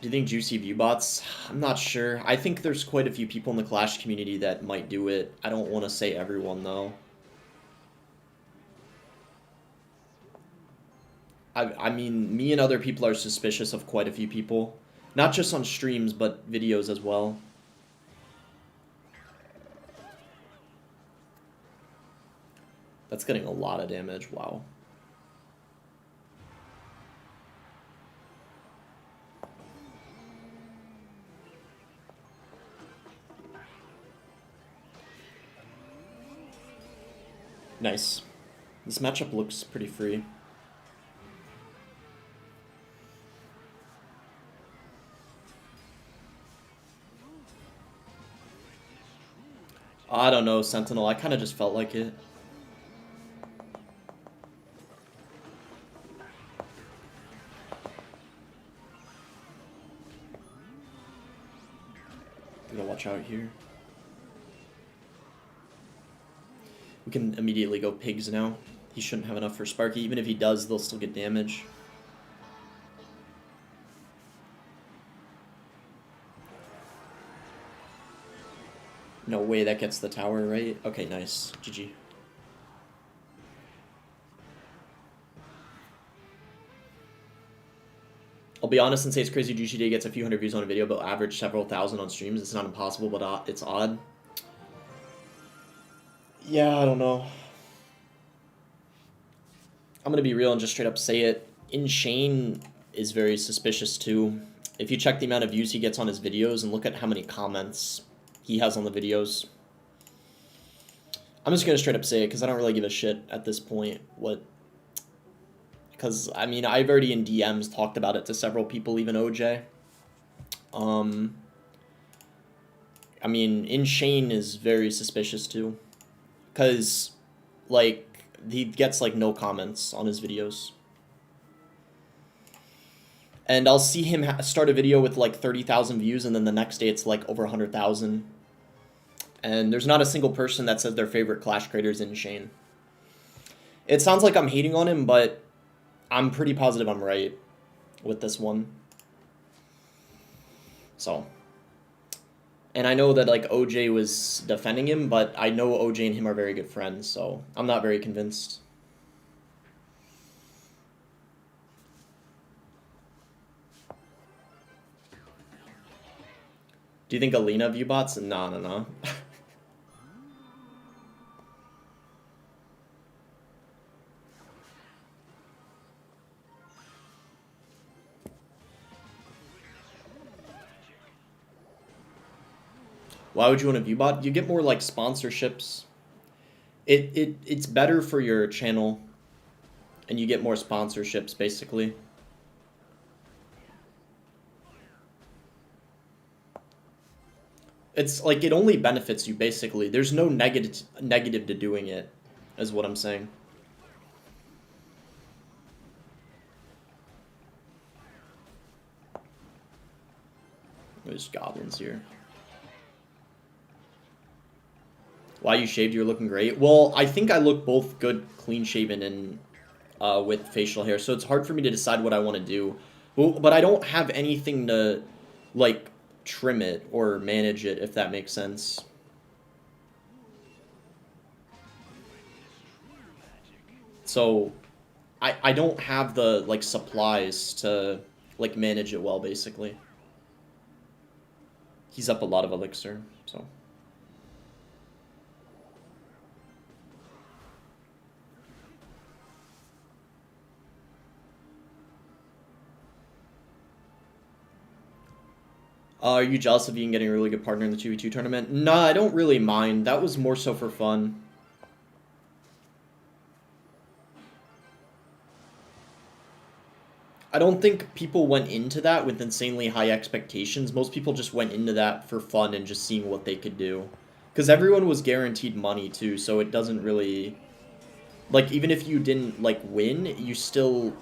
Do you think Juicy View bots? I'm not sure. I think there's quite a few people in the Clash community that might do it. I don't want to say everyone, though. I mean, me and other people are suspicious of quite a few people. Not just on streams, but videos as well. That's getting a lot of damage, wow. Nice. This matchup looks pretty free. I don't know, Sentinel. I kind of just felt like it. Gotta watch out here. We can immediately go Pigs now. He shouldn't have enough for Sparky. Even if he does, they'll still get damage. No way that gets the tower, right? Okay, nice. GG. I'll be honest and say it's crazy GCD gets a few hundred views on a video, but average several thousand on streams. It's not impossible, but it's odd. Yeah, I don't know. I'm gonna be real and just straight up say it. Inshane is very suspicious too. If you check the amount of views he gets on his videos and look at how many comments he has on the videos, I'm just gonna straight up say it because I don't really give a shit at this point. Because I mean, I've already in DMs talked about it to several people, even OJ. I mean, Inshane is very suspicious too, because like he gets like no comments on his videos. And I'll see him start a video with like 30,000 views, and then the next day it's like over 100,000. And there's not a single person that says their favorite Clash creator is Inshane. It sounds like I'm hating on him, but I'm pretty positive I'm right with this one. So, and I know that like OJ was defending him, but I know OJ and him are very good friends, so I'm not very convinced. Do you think Alina view bots? No, no, no. Why would you want a view bot? You get more like sponsorships. It's better for your channel, and you get more sponsorships basically. It's like it only benefits you basically. There's no negative to doing it, is what I'm saying. There's goblins here. Why you shaved? You're looking great. Well, I think I look both good, clean shaven, and with facial hair, so it's hard for me to decide what I want to do. But I don't have anything to like trim it or manage it, if that makes sense. So I don't have the like supplies to like manage it well, basically. He's up a lot of elixir, so. Are you jealous of Ian getting a really good partner in the 2v2 tournament? Nah, I don't really mind. That was more so for fun. I don't think people went into that with insanely high expectations. Most people just went into that for fun and just seeing what they could do. Because everyone was guaranteed money too, so it doesn't really... Like, even if you didn't, like, win, you still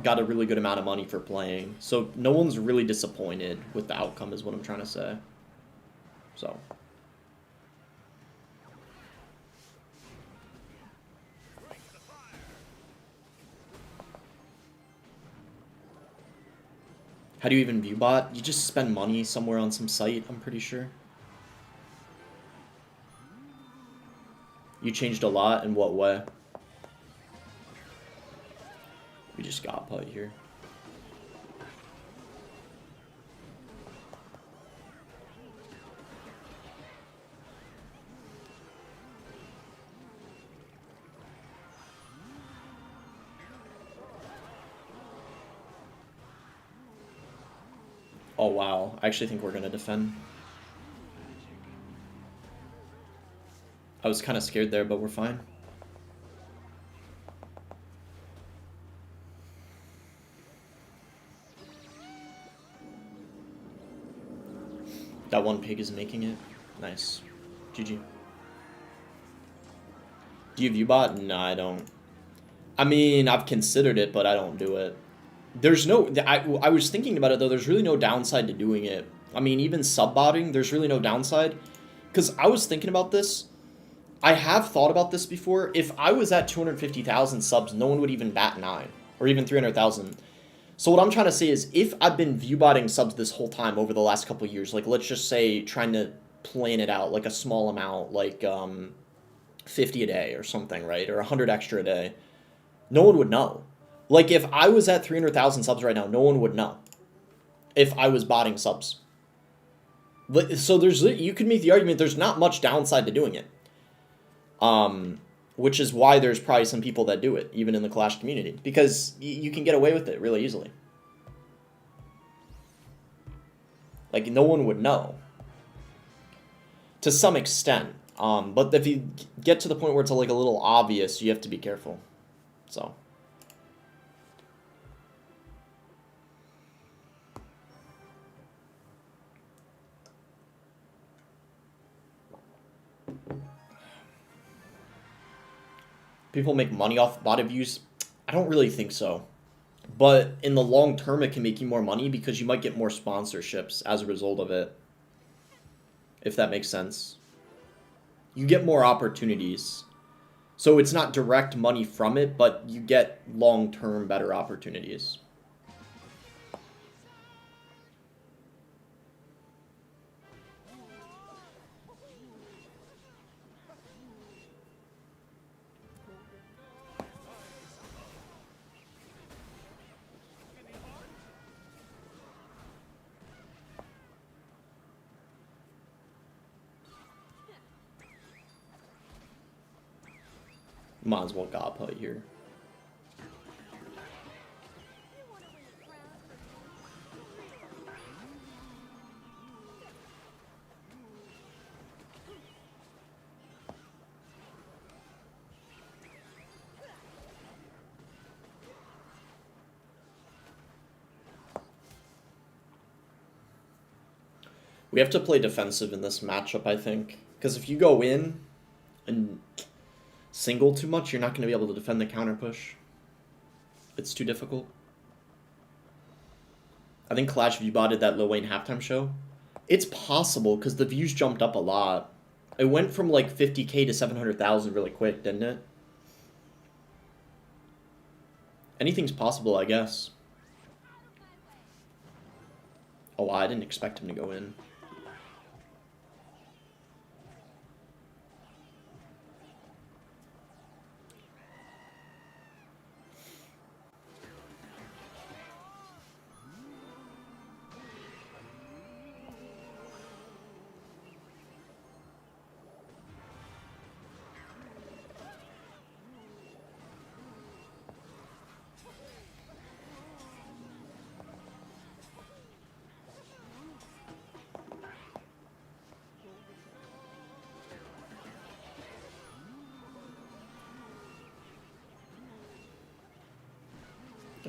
got a really good amount of money for playing. So no one's really disappointed with the outcome is what I'm trying to say. So. How do you even view bot? You just spend money somewhere on some site, I'm pretty sure. You changed a lot, in what way? We just got put here. Oh wow, I actually think we're gonna defend. I was kind of scared there, but we're fine. That one pig is making it. Nice. GG. Do you view bot? No, I don't. I mean, I've considered it, but I don't do it. There's no... I was thinking about it, though. There's really no downside to doing it. I mean, even sub-botting, there's really no downside. Because I was thinking about this. I have thought about this before. If I was at 250,000 subs, no one would even bat an eye. Or even 300,000. So what I'm trying to say is, if I've been view-botting subs this whole time over the last couple of years, like, let's just say, trying to plan it out, like a small amount, like 50 a day or something, right? Or 100 extra a day. No one would know. Like, if I was at 300,000 subs right now, no one would know. If I was botting subs. So you could make the argument there's not much downside to doing it. Which is why there's probably some people that do it, even in the Clash community. Because you can get away with it really easily. Like, no one would know. To some extent. But if you get to the point where it's like a little obvious, you have to be careful. So. People make money off bot views? I don't really think so. But in the long term, it can make you more money because you might get more sponsorships as a result of it. If that makes sense. You get more opportunities. So it's not direct money from it, but you get long-term better opportunities. Might as well God Put here. We have to play defensive in this matchup, I think. Because if you go in and single too much, you're not going to be able to defend the counter push. It's too difficult. I think Clash Viewbot did that Lil Wayne halftime show. It's possible because the views jumped up a lot. It went from like 50K to 700,000 really quick, didn't it? Anything's possible, I guess. Oh, I didn't expect him to go in.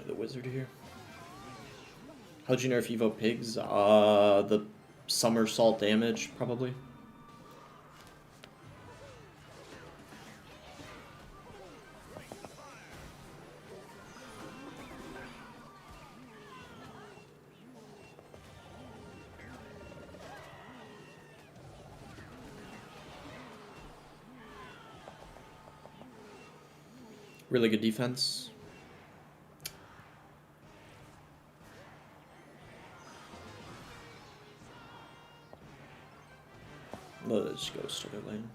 The wizard here. How'd you nerf Evo Pigs? The somersault damage, probably. Really good defense. Let's go start a lane.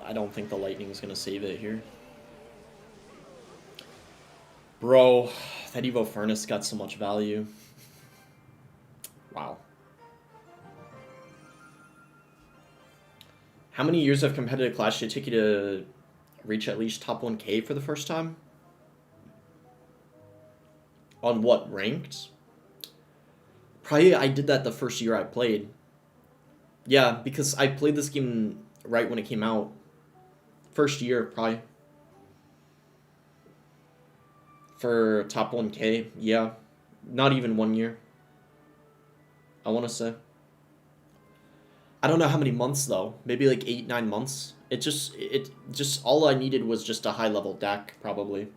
I don't think the lightning's gonna save it here. Bro, that Evo Furnace got so much value. Wow. How many years of competitive Clash did it take you to reach at least top 1K for the first time? On what, ranked? Probably I did that the first year I played. Yeah, because I played this game right when it came out. First year, probably. For top 1K, yeah. Not even 1 year. I want to say. I don't know how many months, though. Maybe like 8, 9 months. It just, all I needed was just a high-level deck, probably.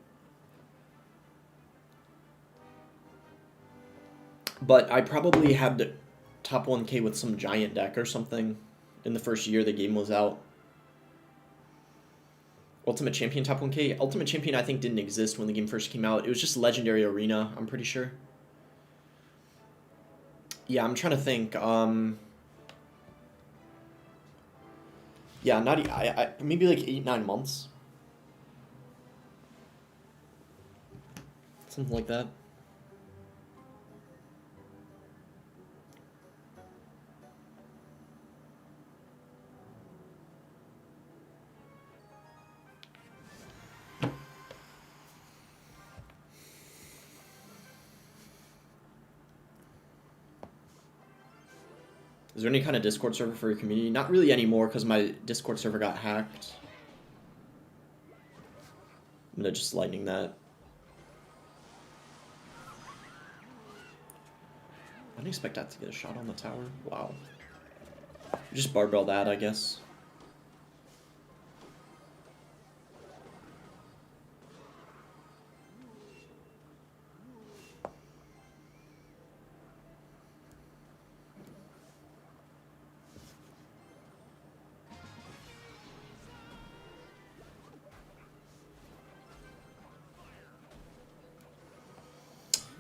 But I probably had top 1K with some giant deck or something in the first year the game was out. Ultimate Champion top 1K? Ultimate Champion I think didn't exist when the game first came out. It was just Legendary Arena, I'm pretty sure. Yeah, I'm trying to think. Yeah, not maybe like 8, 9 months. Something like that. Is there any kind of Discord server for your community? Not really anymore because my Discord server got hacked. I'm gonna just lightning that. I didn't expect that to get a shot on the tower. Wow. Just barbell that, I guess.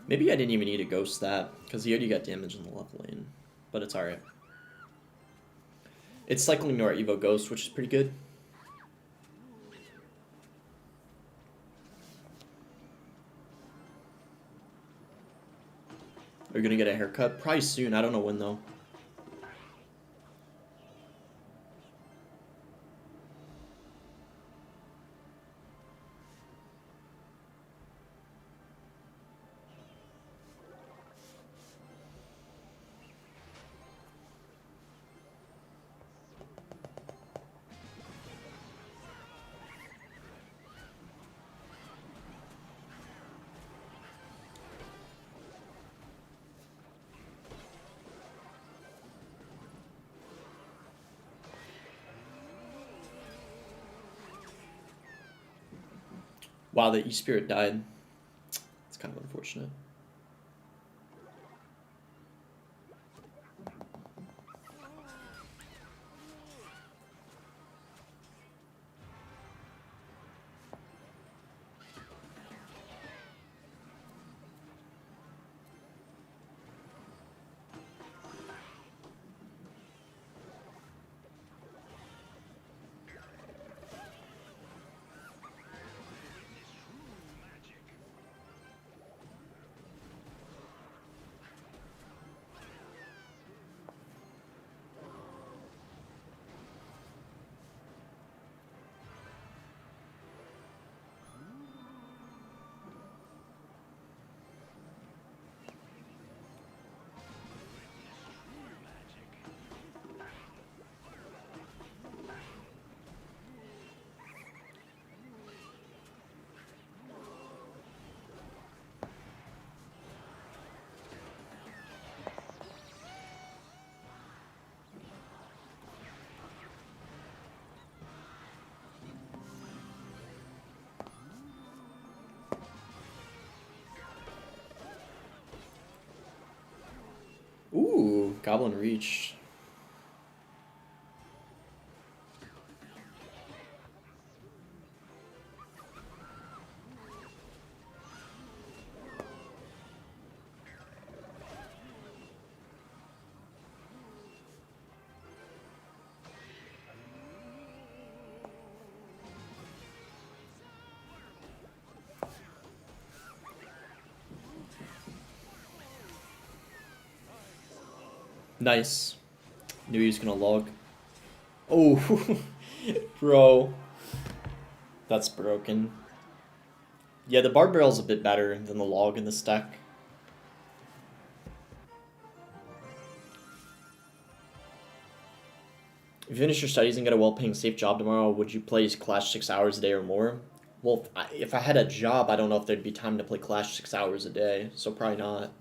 Maybe I didn't even need to ghost that, because he already got damage in the left lane. But it's alright. It's cycling to our Evo Ghost, which is pretty good. Are you gonna get a haircut? Probably soon, I don't know when though. Wow, the E-Spirit died. It's kind of unfortunate. Ooh, Goblin Reach. Nice. Knew he was gonna log. Oh, bro. That's broken. Yeah, the Bard Barrel's a bit better than the log in this deck. If you finish your studies and get a well-paying, safe job tomorrow, would you play Clash 6 hours a day or more? Well, if I had a job, I don't know if there'd be time to play Clash 6 hours a day, so probably not.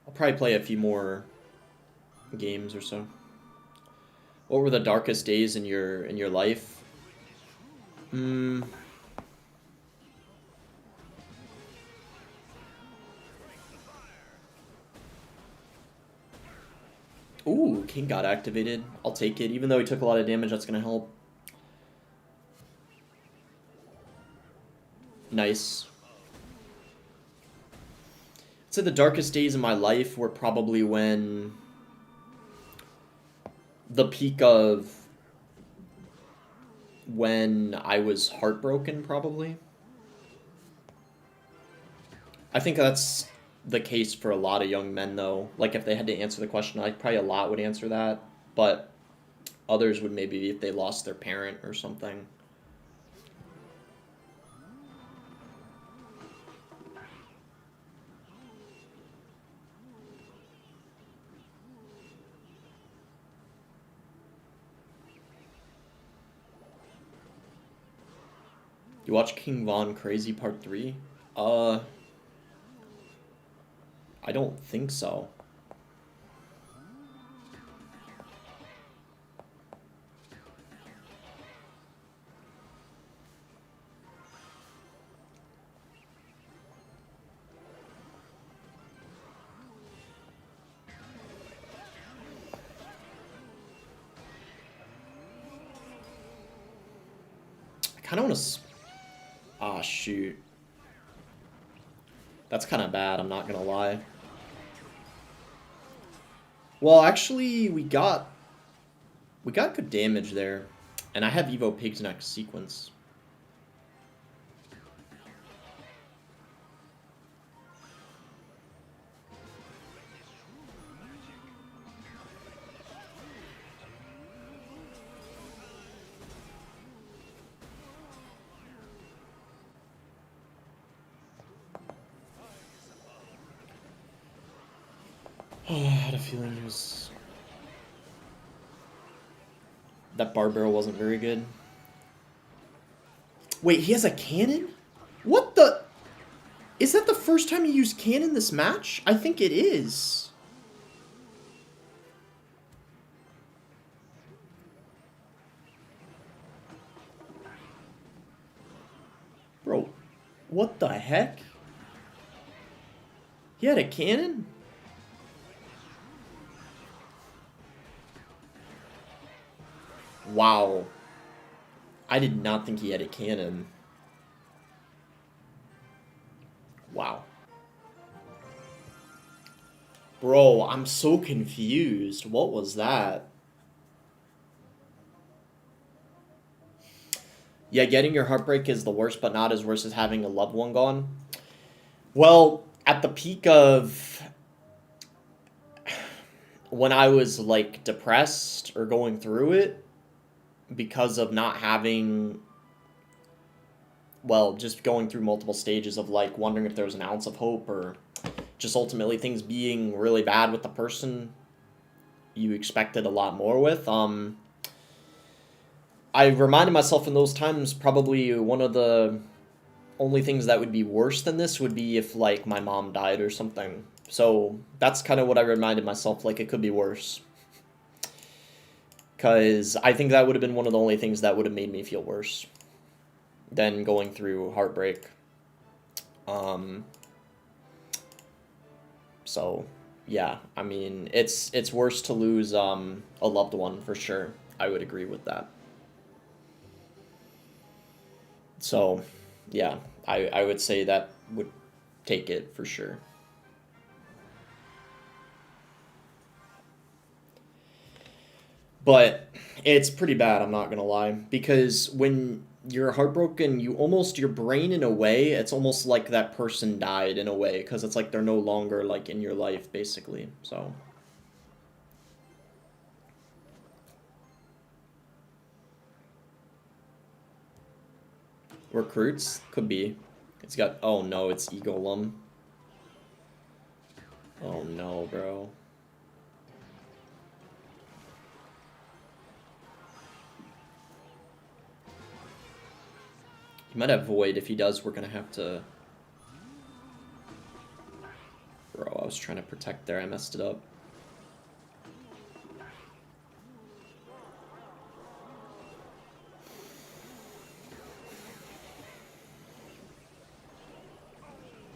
I'll probably play a few more games or so. What were the darkest days in your life? Ooh, King got activated. I'll take it. Even though he took a lot of damage, that's gonna help. Nice. I'd say the darkest days in my life were probably when the peak of when I was heartbroken, probably. I think that's the case for a lot of young men, though. Like, if they had to answer the question, like, probably a lot would answer that. But others would maybe if they lost their parent or something. You watch King Von Crazy Part 3? I don't think so. kind of want to... Ah, shoot. That's kind of bad, I'm not going to lie. Well, actually, we got good damage there. And I have Evo Pig's next sequence. Oh, I had a feeling it was... That bar barrel wasn't very good. Wait, he has a cannon? What the... Is that the first time he used cannon this match? I think it is. Bro, what the heck? He had a cannon? Wow. I did not think he had a cannon. Wow. Bro, I'm so confused. What was that? Yeah, getting your heartbreak is the worst, but not as worse as having a loved one gone. Well, at the peak of when I was like depressed or going through it because of not having, well, just going through multiple stages of like wondering if there was an ounce of hope or just ultimately things being really bad with the person you expected a lot more with. I reminded myself in those times probably one of the only things that would be worse than this would be if like my mom died or something. So that's kind of what I reminded myself, like it could be worse. Because I think that would have been one of the only things that would have made me feel worse than going through heartbreak. So yeah, I mean, it's worse to lose a loved one for sure. I would agree with that. So yeah, I would say that would take it for sure. But it's pretty bad, I'm not gonna lie, because when you're heartbroken, you almost, your brain in a way, it's almost like that person died in a way, because it's like they're no longer like in your life basically. So recruits could be. It's got, oh no, it's Egolum. Oh no, bro. He might have Void. If he does, we're gonna have to... Bro, I was trying to protect there. I messed it up.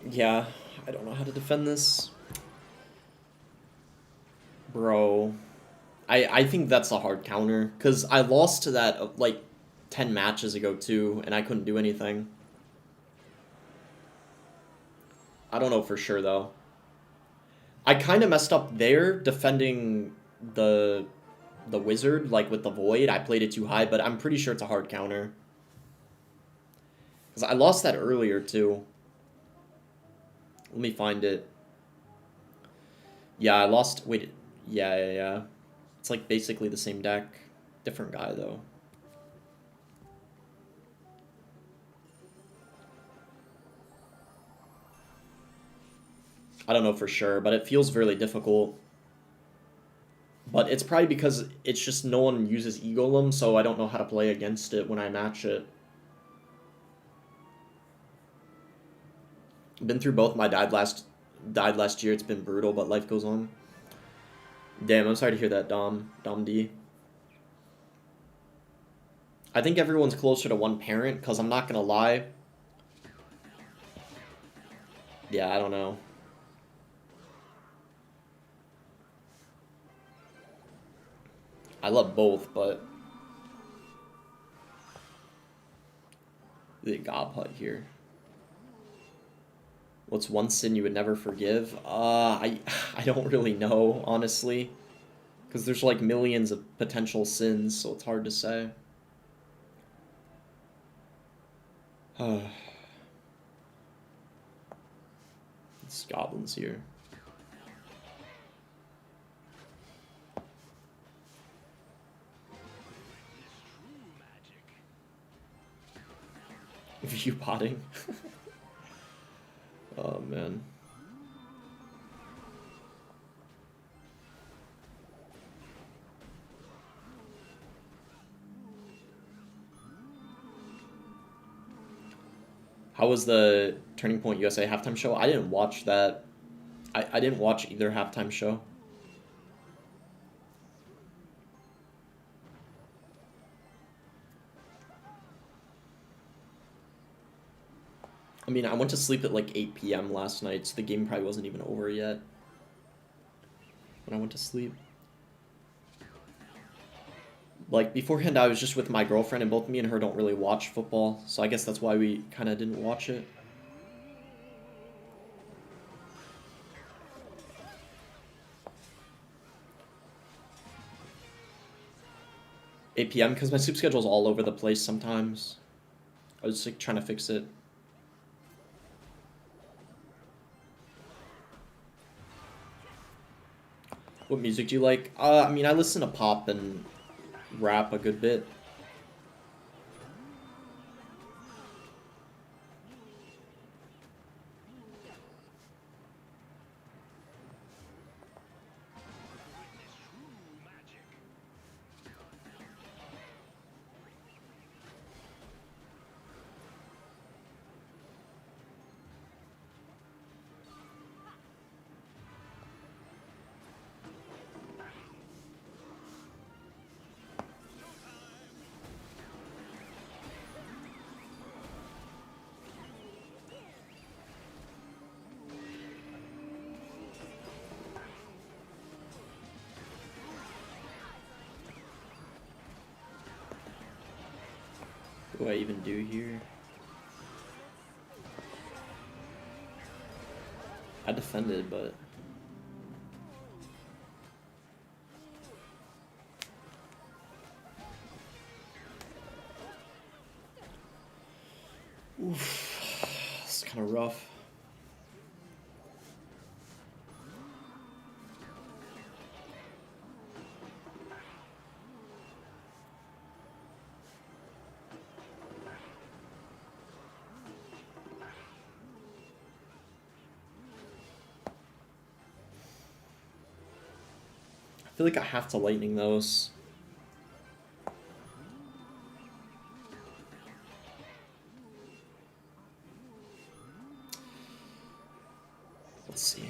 Yeah, I don't know how to defend this. Bro. I think that's a hard counter, because I lost to that, like, 10 matches ago, too, and I couldn't do anything. I don't know for sure, though. I kind of messed up there defending the wizard, like, with the Void. I played it too high, but I'm pretty sure it's a hard counter. Because I lost that earlier, too. Let me find it. Yeah, I lost... Wait, yeah. It's, like, basically the same deck. Different guy, though. I don't know for sure, but it feels really difficult. But it's probably because it's just no one uses Egolum, so I don't know how to play against it when I match it. Been through both. My died last year. It's been brutal, but life goes on. Damn, I'm sorry to hear that, Dom D. I think everyone's closer to one parent, because I'm not gonna lie. Yeah, I don't know. I love both, but... likely a gob hut here. What's one sin you would never forgive? I don't really know, honestly. Because there's like millions of potential sins, so it's hard to say. It's goblins here. View potting. Oh man. How was the Turning Point USA halftime show? I didn't watch that. I didn't watch either halftime show. I mean, I went to sleep at like 8 p.m. last night, so the game probably wasn't even over yet when I went to sleep. Like, beforehand, I was just with my girlfriend, and both me and her don't really watch football, so I guess that's why we kind of didn't watch it. Because my sleep schedule's all over the place sometimes. I was like trying to fix it. What music do you like? I mean, I listen to pop and rap a good bit. What do I even do here? I defended, but... Oof. It's kind of rough. I feel like I have to lightning those. Let's see.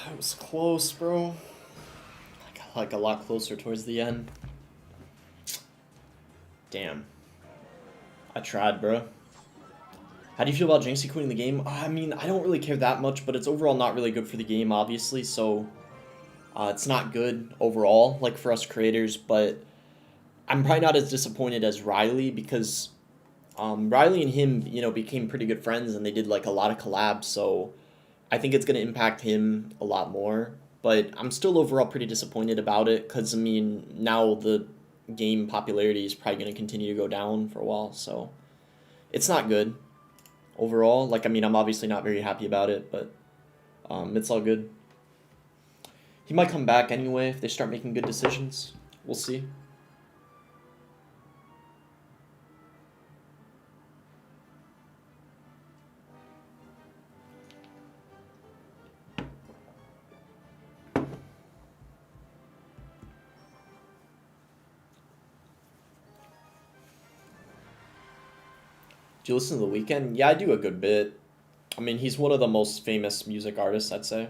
It was close, bro. I got like a lot closer towards the end. Damn. I tried, bro. How do you feel about Jinxie quitting the game? I mean, I don't really care that much, but it's overall not really good for the game, obviously, so it's not good overall, like, for us creators, but I'm probably not as disappointed as Riley, because Riley and him, you know, became pretty good friends, and they did like a lot of collabs. So I think it's gonna impact him a lot more. But I'm still overall pretty disappointed about it because I mean now the game popularity is probably gonna continue to go down for a while. So it's not good overall. Like I mean, I'm obviously not very happy about it, but it's all good. He might come back anyway if they start making good decisions. We'll see. Do you listen to The Weeknd? Yeah, I do a good bit. I mean, he's one of the most famous music artists, I'd say.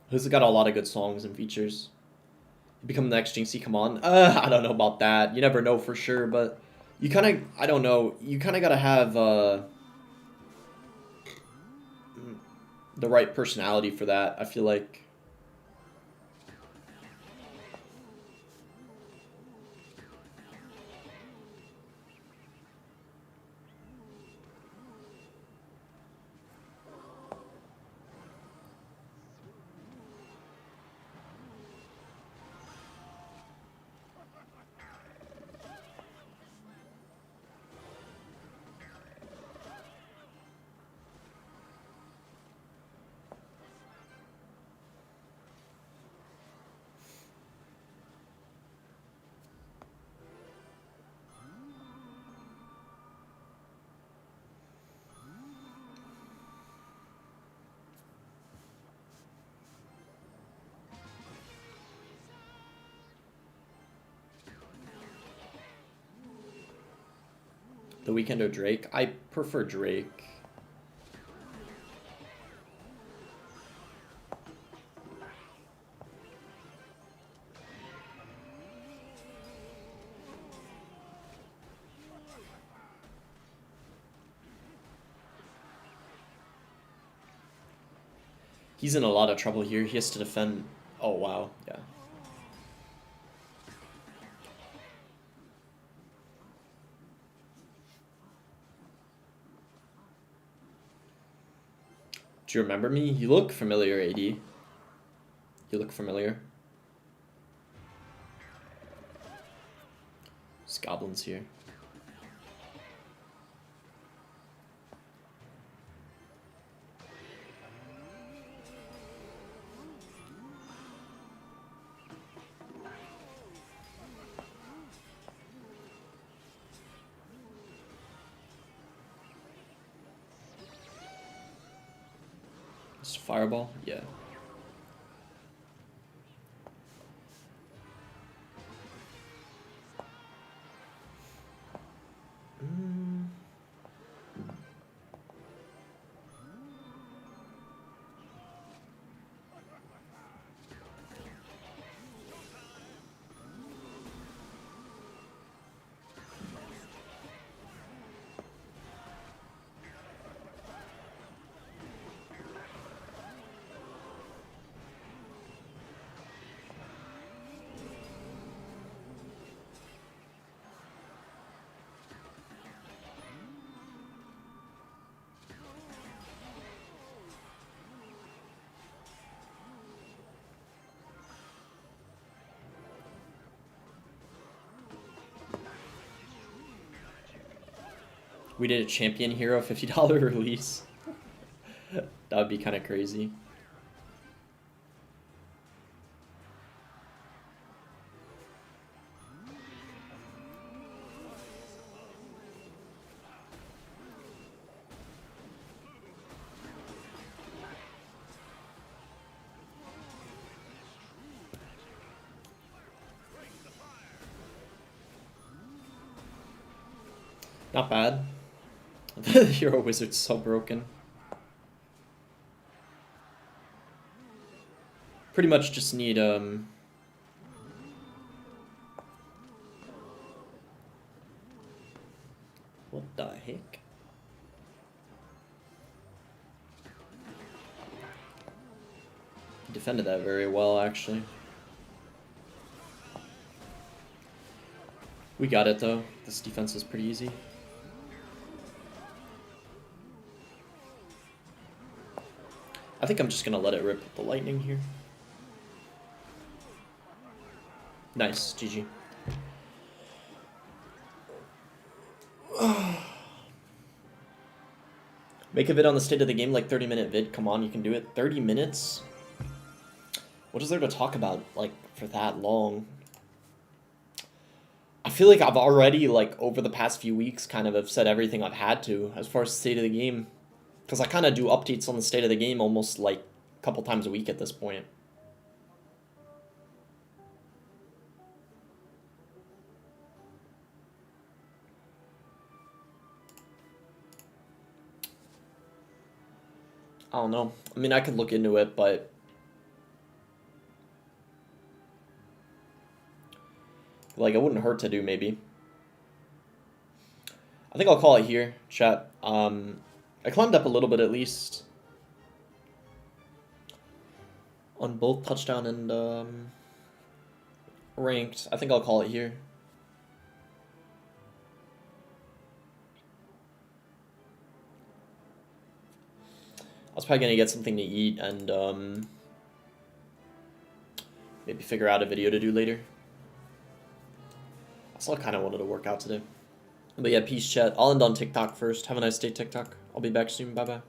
He's got a lot of good songs and features. Become the next Jinxie, come on. I don't know about that. You never know for sure, but you kind of, I don't know. You kind of got to have the right personality for that, I feel like. The Weeknd or Drake? I prefer Drake. He's in a lot of trouble here. He has to defend. Oh, wow. Yeah. Do you remember me? You look familiar, AD. You look familiar. There's goblins here. It's fireball? Yeah. We did a champion hero $50 release. That would be kind of crazy. Not bad. The hero wizard's so broken. Pretty much just need what the heck? He defended that very well, actually. We got it, though. This defense is pretty easy. I think I'm just going to let it rip with the lightning here. Nice. GG. Make a vid on the state of the game, like 30-minute vid. Come on, you can do it. 30 minutes? What is there to talk about, like, for that long? I feel like I've already, like, over the past few weeks, kind of have said everything I've had to as far as the state of the game. Because I kind of do updates on the state of the game almost, like, a couple times a week at this point. I don't know. I mean, I could look into it, but like, it wouldn't hurt to do, maybe. I think I'll call it here, chat. I climbed up a little bit, at least. On both touchdown and, ranked. I think I'll call it here. I was probably going to get something to eat and, maybe figure out a video to do later. I still kind of wanted to work out today. But yeah, peace, chat. I'll end on TikTok first. Have a nice day, TikTok. I'll be back soon. Bye-bye.